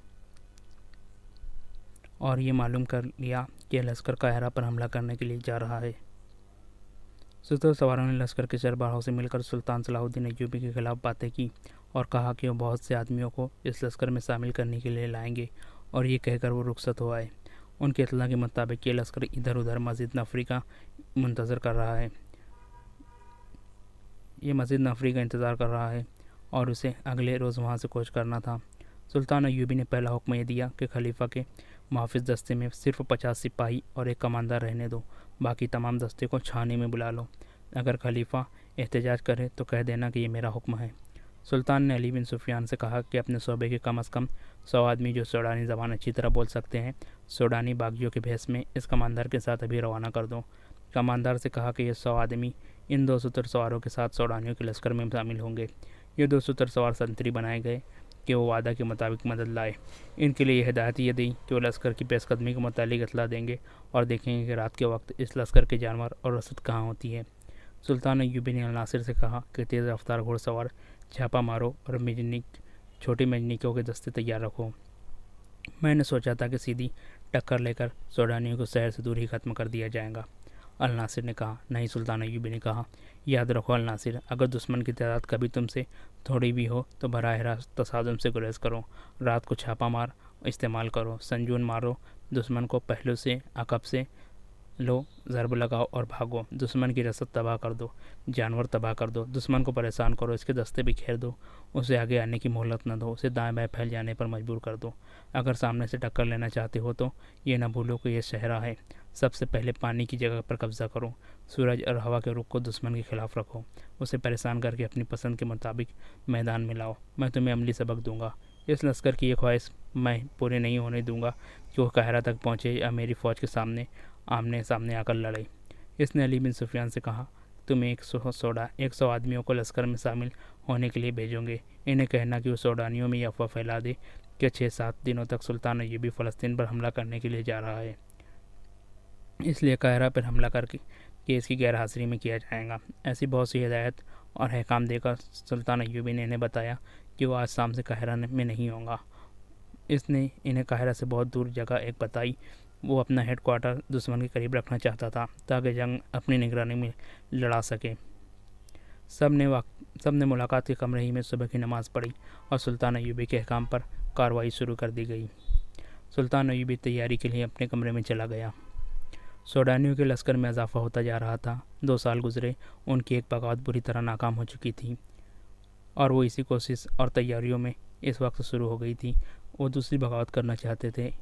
और ये मालूम कर लिया कि लश्कर काहिरा पर हमला करने के लिए जा रहा है। 70 सवारों ने लश्कर के सरबराहों से मिलकर सुल्तान सलाहुद्दीन अय्यूबी के खिलाफ बातें की और कहा कि वो बहुत से आदमियों को इस लश्कर में शामिल करने के लिए लाएंगे और ये कहकर वो रुखसत हो आए। उनके इत्तला के मुताबिक ये लश्कर इधर उधर मस्जिद नफरी का मुंतज़र कर रहा है। ये मस्जिद नफरी का इंतज़ार कर रहा है और उसे अगले रोज़ वहाँ से कूच करना था। सुल्तान अय्यूबी ने पहला हुक्म ये दिया कि खलीफा के मुहाफ़िज़ दस्ते में सिर्फ 50 सिपाही और एक कमांडर रहने दो, बाकी तमाम दस्ते को छाने में बुला लो। अगर खलीफा एहतजाज करे तो कह देना कि ये मेरा हुक्म है। सुल्तान ने अली बिन सुफियान से कहा कि अपने शोबे के कम अज़ कम 100 आदमी जो सोडानी ज़बान अच्छी तरह बोल सकते हैं, सोडानी बागियों के भेस में इस कमांडर के साथ अभी रवाना कर दो। कमांडर से कहा कि ये 100 आदमी इन 200 सवारों के साथ सोडानियों के लश्कर में शामिल होंगे। ये 200 सवार संतरी बनाए गए कि वो वादा के मुताबिक मदद लाए। इनके लिए हिदायत ये दी कि वो लश्कर की पेशकदमी के मुतालिक इतला देंगे और देखेंगे कि रात के वक्त इस लश्कर के जानवर और रसद कहाँ होती है। सुल्तान अय्यूबी ने अल नासिर से कहा कि तेज़ रफ्तार घुड़सवार छापा मारो और छोटी मजनिकों के दस्ते तैयार रखो। मैंने सोचा था कि सीधी टक्कर लेकर सोडानियों को शहर से दूर ही ख़त्म कर दिया जाएगा। अल नासिर ने कहा। नहीं, सुल्तान अय्यूबी ने कहा, याद रखो अल नासिर, अगर दुश्मन की तादाद कभी तुमसे थोड़ी भी हो तो बराह रास्त तसादुम से गुरेज करो। रात को छापा मार इस्तेमाल करो, संजून मारो, दुश्मन को पहलू से अकब से लो, ज़रब लगाओ और भागो। दुश्मन की रसद तबाह कर दो, जानवर तबाह कर दो, दुश्मन को परेशान करो, इसके दस्ते बिखेर दो, उसे आगे आने की मोहलत न दो, उसे दाएं बाएं फैल जाने पर मजबूर कर दो। अगर सामने से टक्कर लेना चाहते हो तो ये न भूलो कि यह शहरा है। सबसे पहले पानी की जगह पर कब्जा करो, सूरज और हवा के रुख को दुश्मन के खिलाफ रखो, उसे परेशान करके अपनी पसंद के मुताबिक मैदान में लाओ। मैं तुम्हें अमली सबक दूंगा। इस लश्कर की ये ख्वाहिश मैं पूरी नहीं होने दूंगा कि वो काहिरा तक पहुँचे या मेरी फ़ौज के सामने आमने सामने आकर लड़े। इसने अली बिन सुफियान से कहा, तुम 100 आदमियों को लश्कर में शामिल होने के लिए भेजोगे। इन्हें कहना कि वो सोडानियों में यह अफवाह फैला दे कि 6-7 दिनों तक सुल्तान अय्यूबी फ़लस्तीन पर हमला करने के लिए जा रहा है, इसलिए काहिरा पर हमला करके इसकी गैर हाजिरी में किया जाएगा। ऐसी बहुत सी हिदायत और अहकाम देकर सुल्तान अय्यूबी ने इन्हें बताया कि वो आज शाम से काहिरा में नहीं होगा। इसने इन्हें काहिरा से बहुत दूर जगह एक बताई। वो अपना हेडक्वार्टर दुश्मन के करीब रखना चाहता था ताकि जंग अपनी निगरानी में लड़ा सके। सब ने मुलाकात के कमरे ही में सुबह की नमाज़ पढ़ी और सुल्तान अय्यूबी के अहकाम पर कार्रवाई शुरू कर दी गई। सुल्तान अय्यूबी तैयारी के लिए अपने कमरे में चला गया। सोडानियों के लश्कर में इजाफा होता जा रहा था। 2 साल गुजरे, उनकी एक बगावत बुरी तरह नाकाम हो चुकी थी और वो इसी कोशिश और तैयारियों में इस वक्त शुरू हो गई थी। वो दूसरी बगावत करना चाहते थे।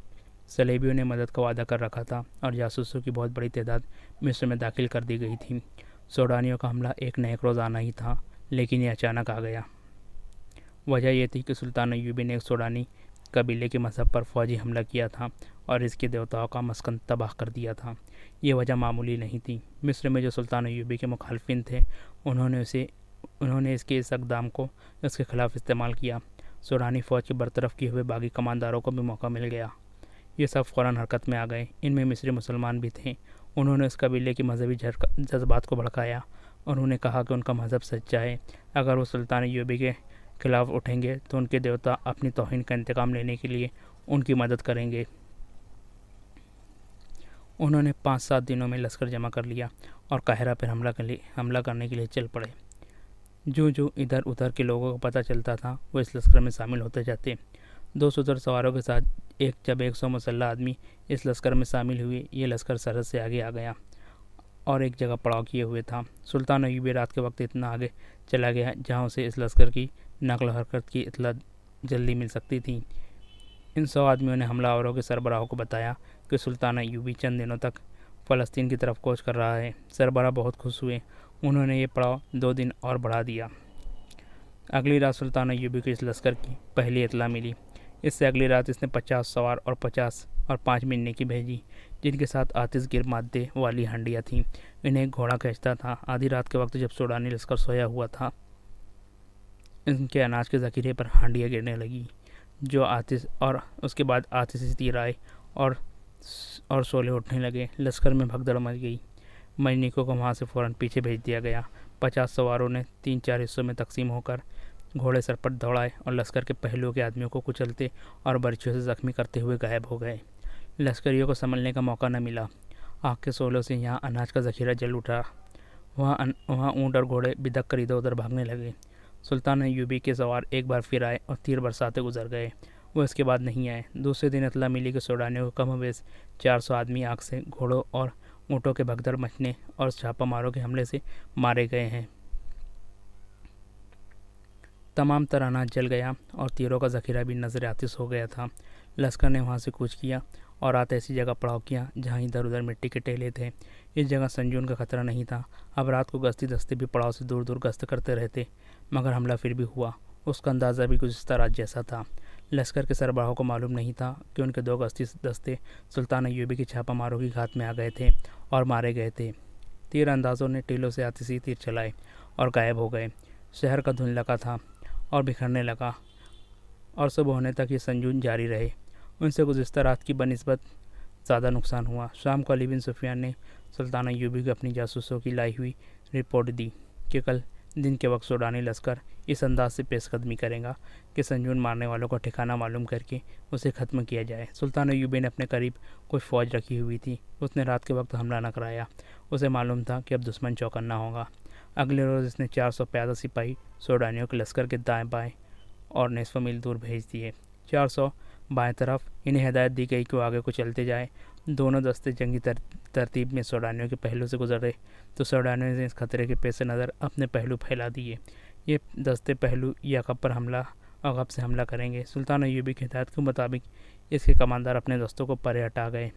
सलेबियों ने मदद का वादा कर रखा था और जासूसों की बहुत बड़ी तादाद मिस्र में दाखिल कर दी गई थी। सोडानियों का हमला एक न एक रोज़ आना ही था, लेकिन ये अचानक आ गया। वजह यह थी कि सुल्तान अय्यूबी ने एक सोडानी कबीले के मजहब पर फौजी हमला किया था और इसके देवताओं का मस्कन तबाह कर दिया था। ये वजह मामूली नहीं थी। मिस्र में जो सुल्तान अय्यूबी के मुखालफिन थे, उन्होंने इसके इस इक़दाम को इसके खिलाफ इस्तेमाल किया। सोडानी फ़ौज के बरतरफ किए हुए बागी कमांडरों को भी मौका मिल गया। ये सब फ़ौरन हरकत में आ गए। इनमें मिस्री मुसलमान भी थे। उन्होंने उस कबीले की मजहबी जज्बात को भड़काया और उन्हें कहा कि उनका मज़हब सच्चा है। अगर वो सुल्तान अय्यूबी के खिलाफ उठेंगे तो उनके देवता अपनी तौहीन का इंतकाम लेने के लिए उनकी मदद करेंगे। उन्होंने 5-7 दिनों में लश्कर जमा कर लिया और काहिरा पर हमला करने के लिए चल पड़े। जो इधर उधर के लोगों को पता चलता था वो इस लश्कर में शामिल होते जाते। 200 सवारों के साथ जब 100 मुसल्लह आदमी इस लश्कर में शामिल हुए, ये लश्कर सरहद से आगे आ गया और एक जगह पड़ाव किए हुए था। सुल्तान अय्यूबी रात के वक्त इतना आगे चला गया जहाँ उसे इस लश्कर की नकल हरकत की इतला जल्दी मिल सकती थी। इन 100 आदमियों ने हमलावरों के सरबराहों को बताया कि सुल्तान अय्यूबी चंद दिनों तक फ़लस्तीन की तरफ कूच कर रहा है। सरबराह बहुत खुश हुए। उन्होंने ये पड़ाव 2 दिन और बढ़ा दिया। अगली रात सुल्तान अय्यूबी को इस लश्कर की पहली इतला मिली। इससे अगली रात इसने 50 सवार और 5 मिन्ने भेजी, जिनके साथ आतिश गिर मादे वाली हंडियाँ थीं। इन्हें घोड़ा खींचता था। आधी रात के वक्त जब सोडानी लश्कर सोया हुआ था, इनके अनाज के ज़ख़ीरे पर हंडियाँ गिरने लगी जो आतिश, और उसके बाद आतिश से तीर आए और शोले उठने लगे। लश्कर में भगदड़ मच गई। मजनिकों को वहाँ से फ़ौरन पीछे भेज दिया गया। 50 सवारों ने 3-4 हिस्सों में तकसीम होकर घोड़े सरपट दौड़ाए और लश्कर के पहलुओं के आदमियों को कुचलते और बर्छियों से ज़ख्मी करते हुए गायब हो गए। लश्करियों को संभलने का मौका न मिला। आग के शोलों से यहाँ अनाज का ज़ख़ीरा जल उठा। वहाँ ऊँट और घोड़े बिदक कर इधर उधर भागने लगे। सुल्तान अय्यूबी के सवार एक बार फिर आए और तीर बरसाते गुजर गए। वो इसके बाद नहीं आए। दूसरे दिन इतला मिली कि सूडानियों को कमोबेश 400 आदमी आग से, घोड़ों और ऊँटों के भगदड़ मचने और छापामारों के हमले से मारे गए हैं। तमाम तरह अनाज जल गया और तीरों का जखीरा भी नजर आतिश हो गया था। लश्कर ने वहाँ से कूच किया और रात ऐसी जगह पड़ाव किया जहाँ इधर उधर मिट्टी के टेले थे। इस जगह संजून का खतरा नहीं था। अब रात को गश्ती दस्ते भी पड़ाव से दूर दूर गश्त करते रहते, मगर हमला फिर भी हुआ। उसका अंदाज़ा भी गुज़िश्ता रात जैसा था। लश्कर के सरबराहों को मालूम नहीं था कि उनके 2 गश्ती दस्ते सुल्तान अय्यूबी के छापामारों की घात में आ गए थे और मारे गए थे। तीर अंदाजों ने टीलों से आतिशी तीर चलाए और गायब हो गए। शहर का धुंधलका था और बिखरने लगा और सुबह होने तक ये संजून जारी रहे। उनसे गुज़िश्ता रात की बनिस्बत ज़्यादा नुकसान हुआ। शाम को अली बिन सुफियान ने सुल्तान अय्यूबी को अपनी जासूसों की लाई हुई रिपोर्ट दी कि कल दिन के वक्त सूडानी लश्कर इस अंदाज से पेशकदमी करेगा कि संजून मारने वालों का ठिकाना मालूम करके उसे ख़त्म किया जाए। सुल्तान अय्यूबी ने अपने करीब कोई फ़ौज रखी हुई थी। उसने रात के वक्त हमला न कराया। उसे मालूम था कि अब दुश्मन चौकन्ना होगा। अगले रोज़ इसने 400 प्यादा सिपाही सूडानियों के लश्कर के दाएँ बाएँ और निसफ मील दूर भेज दिए। 400 बाएं तरफ। इन्हें हिदायत दी गई कि वो आगे को चलते जाए। दोनों दस्ते जंगी तरतीब में सूडानियों के पहलू से गुजरे तो सूडानियों ने इस खतरे के पेश नज़र अपने पहलू फैला दिए। ये दस्ते पहलू याकब पर अगब से हमला करेंगे। सुल्तान अय्यूबी की हिदायत के मुताबिक इसके कमांडर अपने दस्तों को परे हटा गए।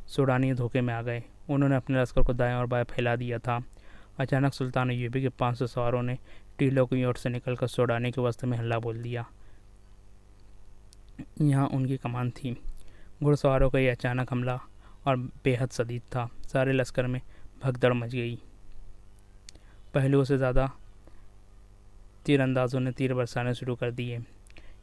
सूडानी धोखे में आ गए। उन्होंने अपने लश्कर को दाएं और बाएं फैला दिया था। अचानक सुल्तान अय्यूबी के 500 सवारों ने टीलों की ओर से निकलकर सूडानी के वस्त्र में हल्ला बोल दिया। यहाँ उनकी कमान थी। घुड़सवारों का यह अचानक हमला और बेहद शदीद था। सारे लश्कर में भगदड़ मच गई। पहलुओं से ज़्यादा तीरंदाजों ने तीर बरसाने शुरू कर दिए।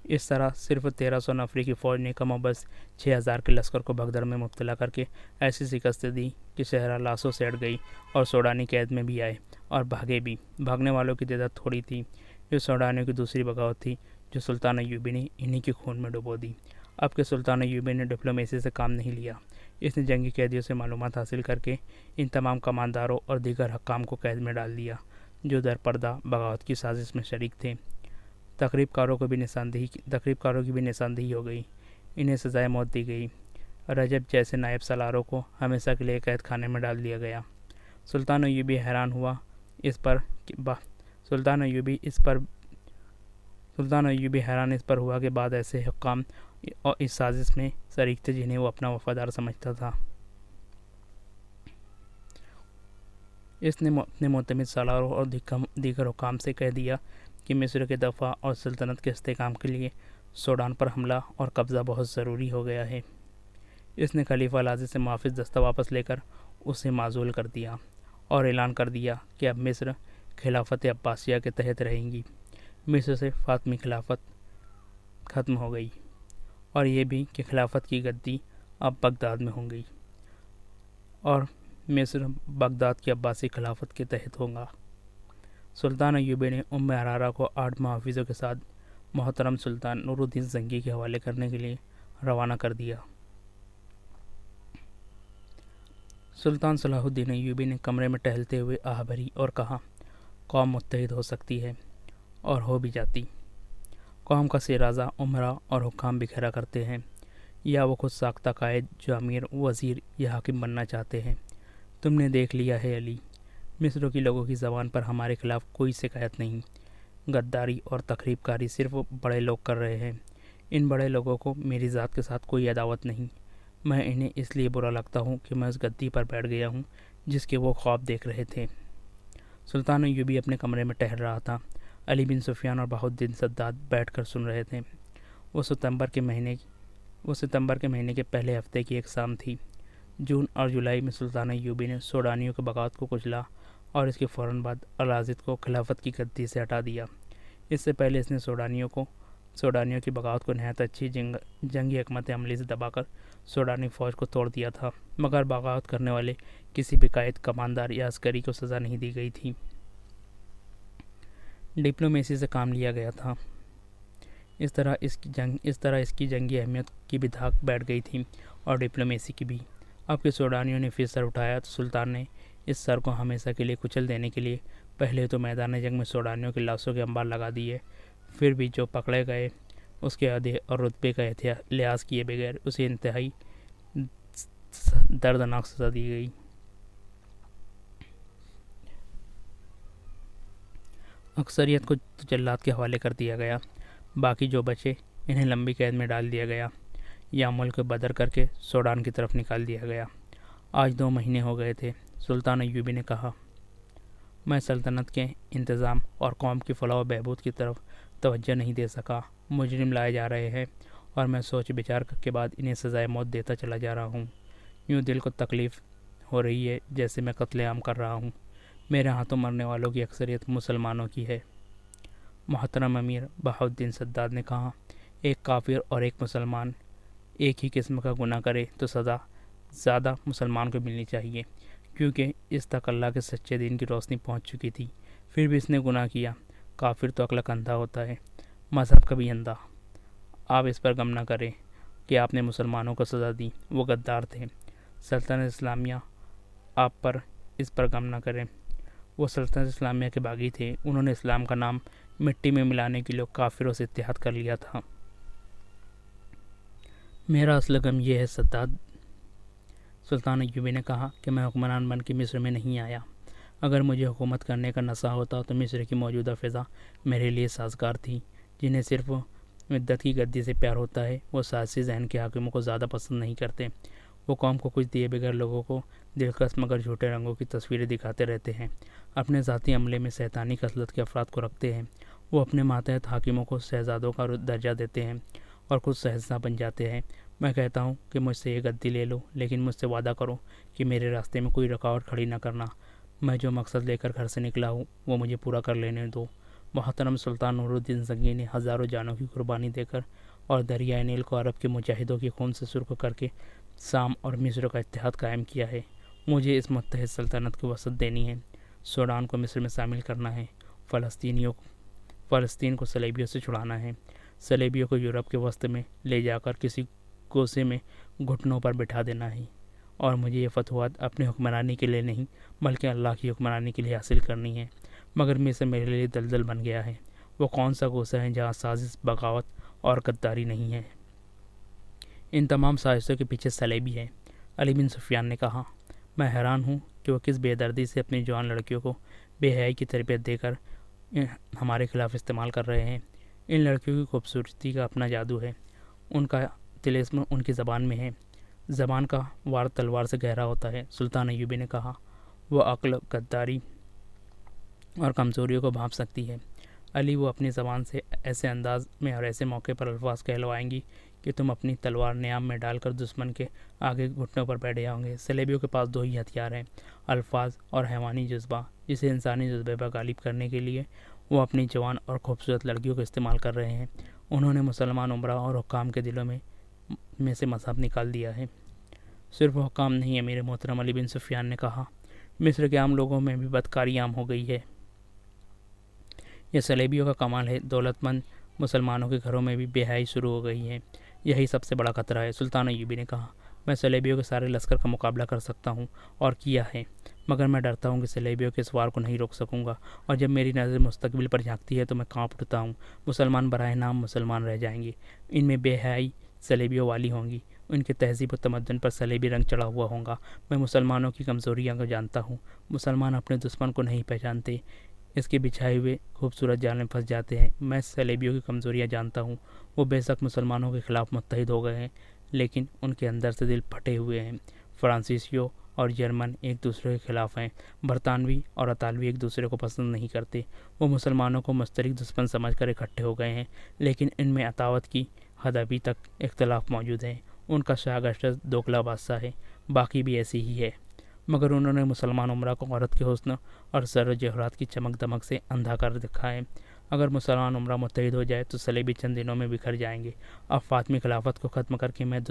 इस तरह सिर्फ 1300 नफरी की फ़ौज ने कमोबश 6000 के लश्कर को भगदड़ में मुब्तला करके ऐसी शिकस्त दी कि शहरा लाशों से अड़ गई और सूडानी कैद में भी आए और भागे भी। भागने वालों की तादाद थोड़ी थी। ये सूडानियों की दूसरी बगावत थी जो सुल्तान अय्यूबी ने इन्हीं के खून में डुबो दी। अब के सुल्तान अय्यूबी ने डिप्लोमेसी से काम नहीं लिया। इसने जंगी कैदियों से मालूमात हासिल करके इन तमाम कमांडरों और दीगर हक्काम को कैद में डाल दिया जो दर पर्दा बगावत की साजिश में शरीक थे। तकरीबकारों की भी निशानदेही हो गई। इन्हें सजाए मौत दी गई। रजब जैसे नायब सलारों को हमेशा के लिए कैद खाने में डाल दिया गया। सुल्तान अय्यूबी हैरान इस पर हुआ कि बाद ऐसे हुक्काम और इस साजिश में शरीक थे जिन्हें वो अपना वफादार समझता था। इसने अपने मोतमिद सलारों और दीगर हुक्काम से कह दिया कि मिस्र के दफ़ा और सल्तनत के इस्तेकाम के लिए सूडान पर हमला और कब्ज़ा बहुत ज़रूरी हो गया है। इसने खलीफा लाजी से मुआफ़िज़ दस्ता वापस लेकर उसे माज़ूल कर दिया और ऐलान कर दिया कि अब मिस्र खिलाफत अब्बासिया के तहत रहेंगी। मिस्र से फ़ातिमी खिलाफत ख़त्म हो गई और ये भी कि खिलाफत की गद्दी अब बगदाद में होंगी और मिस्र बगदाद की अब्बासी खिलाफत के तहत होगा। सुल्तान अय्यूबी ने उम्मे अरारा को 8 मुहाफ़िज़ों के साथ मोहतरम सुल्तान नूरुद्दीन ज़ंगी के हवाले करने के लिए रवाना कर दिया। सुल्तान सलाहुद्दीन अय्यूबी ने कमरे में टहलते हुए आह भरी और कहा, कौम मुत्तहिद हो सकती है और हो भी जाती। कौम का सिराजा उमरा और हुक्काम बिखेरा करते हैं या वो खुद साख्ता कायद जो अमीर वज़ीर या हाकिम बनना चाहते हैं। तुमने देख लिया है अली, मिस्र के लोगों की ज़बान पर हमारे खिलाफ़ कोई शिकायत नहीं। गद्दारी और तकरीबकारी सिर्फ बड़े लोग कर रहे हैं। इन बड़े लोगों को मेरी ज़ात के साथ कोई अदावत नहीं। मैं इन्हें इसलिए बुरा लगता हूँ कि मैं उस गद्दी पर बैठ गया हूँ जिसके वो ख्वाब देख रहे थे। सुल्तान अय्यूबी अपने कमरे में टहल रहा था। अली बिन सुफियान और बहाउद्दीन सद्दाद बैठकर सुन रहे थे। वो सितंबर के महीने के पहले हफ्ते की एक शाम थी। जून और जुलाई में सुल्तान अय्यूबी ने सूडानियों के बगावत को कुचला और इसके फ़ौरन बाद अल-आज़िद को खिलाफत की गद्दी से हटा दिया। इससे पहले इसने सूडानियों की बगावत को नहायत अच्छी जंगी हिकमत अमली से दबाकर सूडानी फ़ौज को तोड़ दिया था, मगर बगावत करने वाले किसी भी कायद, कमांडर या अस्करी को सज़ा नहीं दी गई थी। डिप्लोमेसी से काम लिया गया था। इस तरह इसकी जंगी अहमियत की भी धाक बैठ गई थी और डिप्लोमेसी की भी। अब के सूडानियों ने फिर सर उठाया तो सुल्तान ने इस सर को हमेशा के लिए कुचल देने के लिए पहले तो मैदान जंग में सूडानियों की लाशों के अंबार लगा दिए। फिर भी जो पकड़े गए उसके अहदे और रुतबे का लिहाज किए बगैर उसे इंतहाई दर्दनाक सज़ा दी गई। अक्सरियत को तो जल्लाद के हवाले कर दिया गया, बाकी जो बचे इन्हें लंबी कैद में डाल दिया गया या मुल्क बदर करके सूडान की तरफ निकाल दिया गया। आज 2 महीने हो गए थे। सुल्तान अय्यूबी ने कहा, मैं सल्तनत के इंतज़ाम और कौम की फलाह व बहबूद की तरफ तवज्जो नहीं दे सका। मुजरिम लाए जा रहे हैं और मैं सोच विचार के बाद इन्हें सज़ाए मौत देता चला जा रहा हूँ। यूँ दिल को तकलीफ़ हो रही है जैसे मैं कत्लेआम कर रहा हूँ। मेरे हाथों मरने वालों की अक्सरियत मुसलमानों की है। मोहतरम अमीर बहाउद्दीन सद्दाद ने कहा, एक काफिर और एक मुसलमान एक ही किस्म का गुनाह करे तो सज़ा ज़्यादा मुसलमान को मिलनी चाहिए, क्योंकि इस तक अल्लाह के सच्चे दीन की रोशनी पहुंच चुकी थी, फिर भी इसने गुनाह किया। काफिर तो अक्ल अंधा होता है, मज़हब का भी अंधा। आप इस पर गम न करें कि आपने मुसलमानों को सज़ा दी, वो गद्दार थे। सल्तनत इस्लामिया आप पर इस पर गम न करें, वो सल्तनत इस्लामिया के बागी थे। उन्होंने इस्लाम का नाम मिट्टी में मिलाने के लिए काफिरों से इत्तेहाद कर लिया था। मेरा असल गम यह है सद्दाद। सुल्तान अय्यूबी ने कहा कि मैं हुक्मरान बन के मिस्र में नहीं आया। अगर मुझे हुकूमत करने का नशा होता तो मिस्र की मौजूदा फ़िज़ा मेरे लिए साजगार थी। जिन्हें सिर्फ मिद्दत की गद्दी से प्यार होता है, वो साजिशी जहन के हाकिमों को ज़्यादा पसंद नहीं करते। वो कौम को कुछ दिए बगैर लोगों को दिलकश मगर झूठे रंगों की तस्वीरें दिखाते रहते हैं। अपने ज़ाती अमले में शैतानी कसलत के अफराद को रखते हैं। वो अपने मातहत हाकिमों को शहजादों का दर्जा देते हैं और खुद शहंशाह बन जाते हैं। मैं कहता हूँ कि मुझसे ये गद्दी ले लो, लेकिन मुझसे वादा करो कि मेरे रास्ते में कोई रुकावट खड़ी ना करना। मैं जो मकसद लेकर घर से निकला हूँ वो मुझे पूरा कर लेने दो। मोहतरम सुल्तान नूरुद्दीन ज़ंगी ने हज़ारों जानों की कुर्बानी देकर और दरियाए नील को अरब के मुजाहिदों के खून से सुर्ख करके शाम और मिस्र का इत्तेहाद कायम किया है। मुझे इस मुत्तहिद सल्तनत को वसअत देनी है। सूडान को मिस्र में शामिल करना है। फ़लस्तीन को सलेबियों से छुड़ाना है। सलेबियों को यूरोप के वस्त में ले जाकर किसी कोसे में घुटनों पर बिठा देना है। और मुझे ये फतवात अपनी हुक्मरानी के लिए नहीं बल्कि अल्लाह की हुक्मरानी के लिए हासिल करनी है। मगर मिस्र मेरे लिए दलदल बन गया है। वो कौन सा कोसा है जहाँ साजिश, बगावत और गद्दारी नहीं है। इन तमाम साजिशों के पीछे सलेबी है। अली बिन सुफियान ने कहा, मैं हैरान हूँ कि वो किस बेदर्दी से अपनी जवान लड़कियों को बेहयाई की तरबियत देकर हमारे खिलाफ इस्तेमाल कर रहे हैं। इन लड़कियों की खूबसूरती का अपना जादू है। उनका तिलिस्म उनकी ज़बान में है। ज़बान का वार तलवार से गहरा होता है। सुल्तान अय्यूबी ने कहा, वो अक्ल, गद्दारी और कमज़ोरियों को भांप सकती है। अली, वो अपनी ज़बान से ऐसे अंदाज में और ऐसे मौके पर अल्फाज कहलवाएंगी कि तुम अपनी तलवार न्याम में डालकर दुश्मन के आगे घुटनों पर बैठ जाओगे। सलेबियों के पास 2 ही हथियार हैं, अल्फाज और हैवानी जज्बा, जिसे इंसानी जज्बे पर गालिब करने के लिए वो अपनी जवान और खूबसूरत लड़कियों को इस्तेमाल कर रहे हैं। उन्होंने मुसलमान उमरा और हुक्काम के दिलों में से मज़हब निकाल दिया है। सिर्फ हुक्काम नहीं है, मेरे मोहतरम अली बिन सुफियान ने कहा, मिस्र के आम लोगों में भी बदकारी आम हो गई है। यह सलेबियों का कमाल है। दौलतमंद मुसलमानों के घरों में भी बेहयाई शुरू हो गई है। यही सबसे बड़ा खतरा है। सुल्तान अय्यूबी ने कहा, मैं सलेबियों के सारे लश्कर का मुकाबला कर सकता हूँ और किया है, मगर मैं डरता हूँ कि सलेबियों के सवार को नहीं रोक सकूँगा। और जब मेरी नज़र मुस्तकबिल पर झांकती है तो मैं काँप उठता हूँ। मुसलमान बराह नाम मुसलमान रह जाएंगे। इनमें बेहयाई सलेबियों वाली होंगी। उनके तहजीब व तमद्दुन पर सलेबी रंग चढ़ा हुआ होगा। मैं मुसलमानों की कमज़ोरियाँ को जानता हूँ। मुसलमान अपने दुश्मन को नहीं पहचानते, इसके बिछाए हुए खूबसूरत जाल में फंस जाते हैं। मैं सलेबियों की कमज़ोरियाँ जानता हूँ। वो बेशक मुसलमानों के ख़िलाफ़ मुत्तहिद हो गए हैं, लेकिन उनके अंदर से दिल फटे हुए हैं। फ्रांसीसियों और जर्मन एक दूसरे के खिलाफ़ हैं। बरतानवी और अतालवी एक दूसरे को पसंद नहीं करते। वो मुसलमानों को मुश्तरक दुश्मन समझकर इकट्ठे हो गए हैं, लेकिन इनमें अतावत की हद अभी तक इख्तलाफ मौजूद है। उनका शाह अगस्टस दोगला बादशाह है, बाकी भी ऐसी ही है, मगर उन्होंने मुसलमान उमरा को औरत के हुस्न और सर जहरात की चमक दमक से अंधा कर दिखा है। अगर मुसलमान उमरा मुत्तहिद हो जाए तो सलेबी चंद दिनों में बिखर जाएंगे। अब फातमी खिलाफत को ख़त्म करके मैंने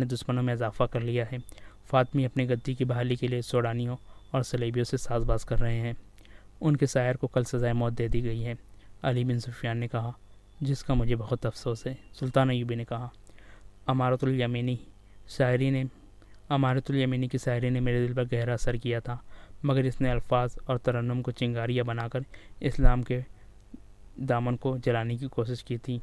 दुश्मनों में इजाफा कर लिया है। फातमी अपनी गद्दी की बहाली के लिए सोडानियों और सलेबियों से साजबाज कर रहे हैं। उनके शायर को कल सज़ाए मौत दे दी गई है। अली बिन सुफियान ने कहा, जिसका मुझे बहुत अफसोस है। सुल्तान अय्यूबी ने कहा, अमारतुल यमीनी की शायरी ने मेरे दिल पर गहरा असर किया था, मगर इसने अल्फाज और तरन्नुम को चिंगारियाँ बनाकर इस्लाम के दामन को जलाने की कोशिश की थी।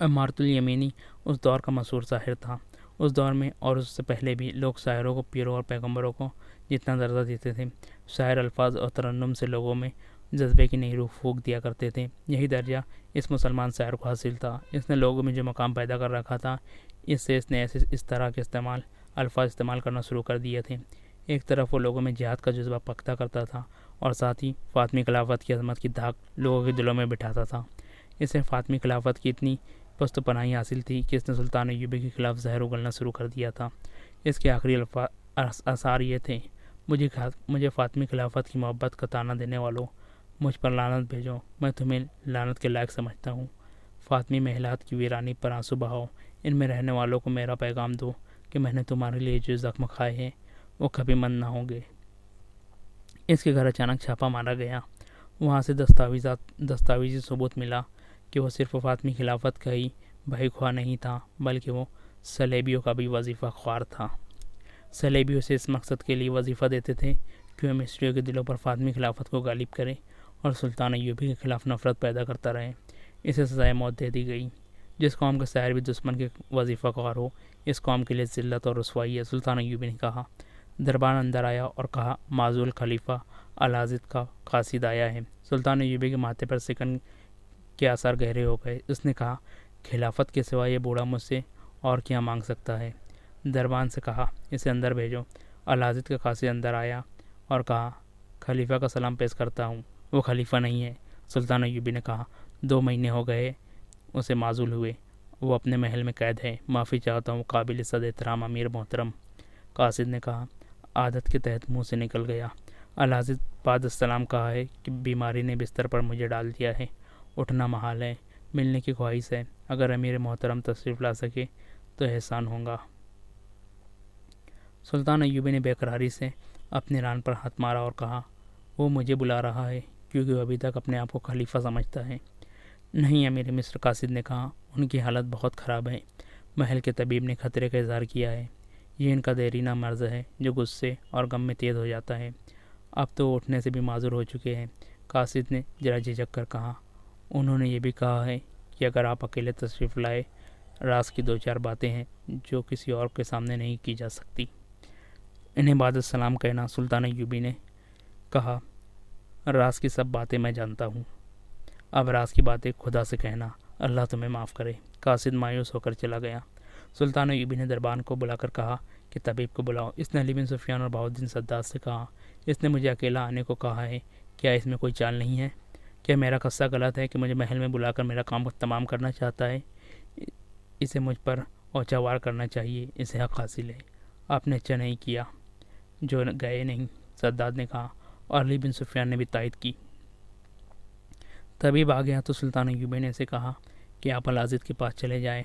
मारुतुल यमीनी उस दौर का मशहूर शायर था। उस दौर में और उससे पहले भी लोग शायरों को पीरों और पैगंबरों को जितना दर्जा देते थे, शायर अल्फाज और तरन्नुम से लोगों में जज्बे की नई रूह फूंक दिया करते थे। यही दर्जा इस मुसलमान शायर को हासिल था। इसने लोगों में जो मकाम पैदा कर रखा था, इससे इसने ऐसे इस तरह के अल्फाज इस्तेमाल करना शुरू कर दिए थे। एक तरफ वो लोगों में जिहाद का जज्बा पकता करता था और साथ ही फातमी खिलाफत की अजमत की धाक लोगों के दिलों में बिठाता था। इसे फातमी खिलाफत की इतनी पुस्त पनाही हासिल थी कि इसने सुल्तान अय्यूबी के खिलाफ जहर उगलना शुरू कर दिया था। इसके आखिरी आसार ये थे, मुझे फातमी खिलाफत की मोहब्बत का ताना देने वालों, मुझ पर लानत भेजो, मैं तुम्हें लानत के लायक समझता हूँ। फातमी महलात की वीरानी पर आंसू बहाओ, इनमें रहने वालों को मेरा पैगाम दो कि मैंने तुम्हारे लिए जो जख्म खाए हैं वो कभी मंद ना होंगे। इसके घर अचानक छापा मारा गया। वहाँ से दस्तावेजी सबूत मिला कि वो सिर्फ फातमी खिलाफत का ही भाई ख्वाह नहीं था, बल्कि वो सलेबियों का भी वजीफ़ा ख्वार था। सलेबियों से इस मकसद के लिए वजीफ़ा देते थे कि वह मिस्रियों के दिलों पर फातमी खिलाफत को गालिब करे और सुल्तान अय्यूबी के खिलाफ नफरत पैदा करता रहे। इसे सजाए मौत दे दी गई। जिस कौम का शायर भी दुश्मन के वजीफ़ा ख्वार हो, इस कौम के लिए ज़िल्लत और रुसवाई है। सुल्तान अय्यूबी ने कहा। दरबान अंदर आया और कहा, माजूल खलीफा अल-आज़िद का कासिद आया है। सुल्तान अय्यूबी के माथे पर सिकन के आसार गहरे हो गए। उसने कहा, खिलाफत के सिवा ये बूढ़ा मुझसे और क्या मांग सकता है। दरबान से कहा, इसे अंदर भेजो। अल-आज़िद का कासिद अंदर आया और कहा, खलीफा का सलाम पेश करता हूँ। वो खलीफा नहीं है। सुल्तान अय्यूबी ने कहा, 2 महीने हो गए उसे माजूल हुए, वो अपने महल में कैद है। माफ़ी चाहता हूँ काबिल इज़्ज़त एहतराम अमीर मोहतरम। कासिद ने कहा, आदत के तहत मुंह से निकल गया। अल-आज़िद बाद सलाम कहा है कि बीमारी ने बिस्तर पर मुझे डाल दिया है, उठना महाल है, मिलने की ख्वाहिश है। अगर अमीर मोहतरम तशरीफ़ ला सके तो एहसान होगा। सुल्तान अय्यूबी ने बेकरारी से अपने रान पर हाथ मारा और कहा, वो मुझे बुला रहा है क्योंकि वो अभी तक अपने आप को खलीफा समझता है। नहीं अमीर मिस्र, कासिद ने कहा, उनकी हालत बहुत ख़राब है। महल के तबीब ने खतरे का इज़हार किया है। ये इनका देरीना मर्ज़ है जो गुस्से और गम में तेज़ हो जाता है। अब तो उठने से भी माजूर हो चुके हैं। कासिद ने जरा झिझक कर कहा, उन्होंने ये भी कहा है कि अगर आप अकेले तशरीफ़ लाए, राज की 2-4 बातें हैं जो किसी और के सामने नहीं की जा सकती। इन्हें बाद सलाम कहना। सुल्तान अय्यूबी ने कहा, राज की सब बातें मैं जानता हूँ, अब राज की बातें खुदा से कहना, अल्लाह तुम्हें माफ़ करे। कासिद मायूस होकर चला गया। सुल्तान अय्यूबी ने दरबान को बुलाकर कहा कि तबीब को बुलाओ। इसने अली बिन सुफियान और बहाउद्दीन सद्दात से कहा, इसने मुझे अकेला आने को कहा है, क्या इसमें कोई चाल नहीं है? क्या मेरा कस्सा गलत है कि मुझे महल में बुलाकर मेरा काम तमाम करना चाहता है? इसे मुझ पर औचावार करना चाहिए, इसे हक हासिल है। आपने अच्छा नहीं किया जो गए नहीं, सद्दात ने कहा और अली बिन सुफियान ने भी तायद की। तबीब आ गया तो सुल्तान अय्यूबी ने इसे कहा कि आप अल-आज़िद के पास चले जाएं।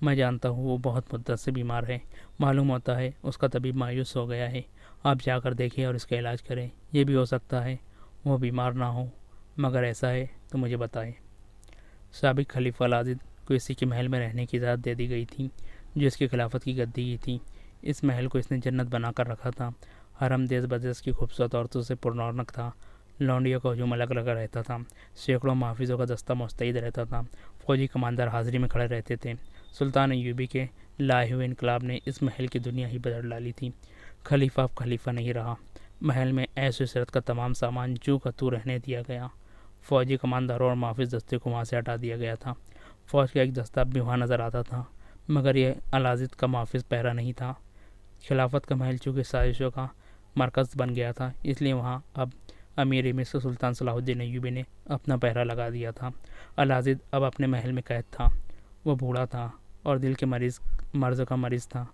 मैं जानता हूँ वो बहुत मुद्दत से बीमार है, मालूम होता है उसका तबीब मायूस हो गया है। आप जाकर देखिए और इसका इलाज करें। ये भी हो सकता है वो बीमार ना हो, मगर ऐसा है तो मुझे बताएं। साबिक खलीफा अल-आज़िद को इसी के महल में रहने की इजाज़त दे दी गई थी जो इसकी खिलाफत की गद्दी की थी। इस महल को इसने जन्नत बनाकर रखा था। हरम देश बदेश की खूबसूरत औरतों से पुरनौरनक था। लौंडियों का हजूम अलग लगा रहता था। सैकड़ों महफिजों का दस्ता मुस्तैद रहता था। फौजी कमांडर हाजिरी में खड़े रहते थे। सुल्तान अय्यूबी के लाए हुए इनकलाब ने इस महल की दुनिया ही बदल डाली थी। खलीफा अब खलीफा नहीं रहा। महल में ऐश इशरत का तमाम सामान जू का तू रहने दिया गया। फौजी कमांडरों और महफिज दस्ते को वहाँ से हटा दिया गया था। फौज का एक दस्ता भी वहाँ नज़र आता था, मगर यह अल-आज़िद का महफिज पहरा नहीं था। खिलाफत का महल चूँकि साजिशों का मरकज़ बन गया था, इसलिए वहाँ अब अमीर मिस्र सुल्तान सलाहुद्दीन अय्यूबी ने अपना पहरा लगा दिया था। अल-आज़िद अब अपने महल में कैद था। वह बूढ़ा था और दिल के मर्ज़ का मरीज़ था।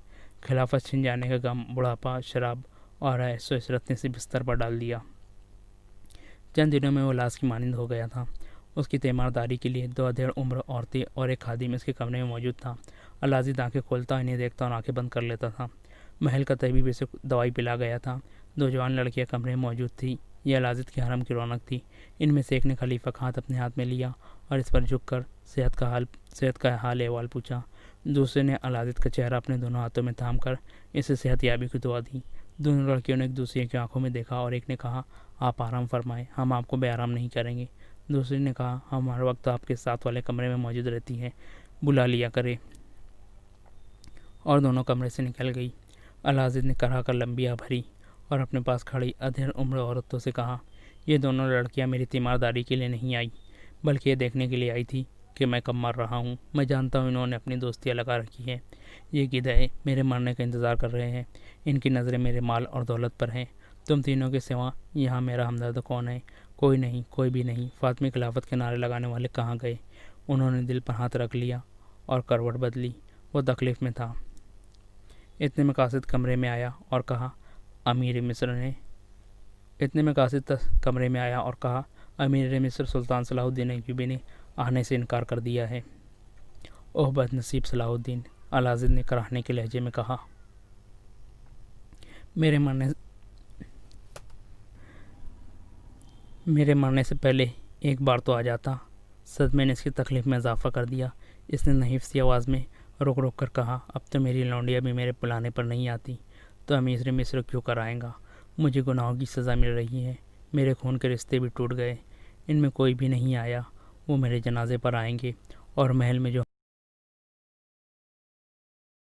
खिलाफत छिन जाने का गम, बुढ़ापा, शराब और ऐशो इशरत ने इसे बिस्तर पर डाल दिया। चंद दिनों में वो लाश की मानिंद हो गया था। उसकी तीमारदारी के लिए 2 अधेड़ उम्र औरतें और एक खादिम इसके कमरे में मौजूद था। अल-आज़िद आँखें खोलता, इन्हें देखता और आँखें बंद कर लेता था। महल का तबीब इसे दवाई पिला गया था। 2 जवान लड़कियां कमरे में मौजूद थी। यह अल-आज़िद के हरम की रौनक थी। इनमें से एक ने खलीफा का हाथ अपने हाथ में लिया और इस पर झुककर सेहत का हाल अहवाल पूछा। दूसरे ने अल-आज़िद का चेहरा अपने दोनों हाथों में थाम कर इसे सेहतयाबी की दुआ दी। दोनों लड़कियों ने एक दूसरे की आंखों में देखा और एक ने कहा, आप आराम फरमाएं, हम आपको बेआराम नहीं करेंगे। दूसरी ने कहा, हम हर वक्त आपके साथ वाले कमरे में मौजूद रहती हैं, बुला लिया करे। और दोनों कमरे से निकल गई। अलाजिद ने कराह कर लंबी आह भरी और अपने पास खड़ी अधेड़ उम्र औरतों से कहा, ये दोनों लड़कियां मेरी तीमारदारी के लिए नहीं आई, बल्कि ये देखने के लिए आई थी कि मैं कब मर रहा हूँ। मैं जानता हूँ इन्होंने अपनी दोस्तियाँ लगा रखी हैं। ये गिधाए मेरे मरने का इंतज़ार कर रहे हैं। इनकी नज़रें मेरे माल और दौलत पर हैं। तुम तीनों के सिवा यहाँ मेरा हमदर्द कौन है? कोई नहीं, कोई भी नहीं। फातिमी खिलाफत के नारे लगाने वाले कहाँ गए? उन्होंने दिल पर हाथ रख लिया और करवट बदली। वो तकलीफ़ में था। इतने में कासिद कमरे में आया और कहा, अमीर मिस्र सुल्तान सलाहुद्दीन अय्यूबी ने आने से इनकार कर दिया है। ओह बदनसीब सलाहुद्दीन, अलाजिद ने कराहने के लहजे में कहा। मेरे मरने से पहले एक बार तो आ जाता। सदमे ने इसकी तकलीफ़ में इजाफा कर दिया। इसने नहीफ सी आवाज़ में रुक रुक कर कहा, अब तो मेरी लौंडिया भी मेरे बुलाने पर नहीं आती, तो अमीर मिस्र क्यों कराएंगा? मुझे गुनाहों की सज़ा मिल रही है। मेरे खून के रिश्ते भी टूट गए। इनमें कोई भी नहीं आया। वो मेरे जनाजे पर आएंगे और महल में जो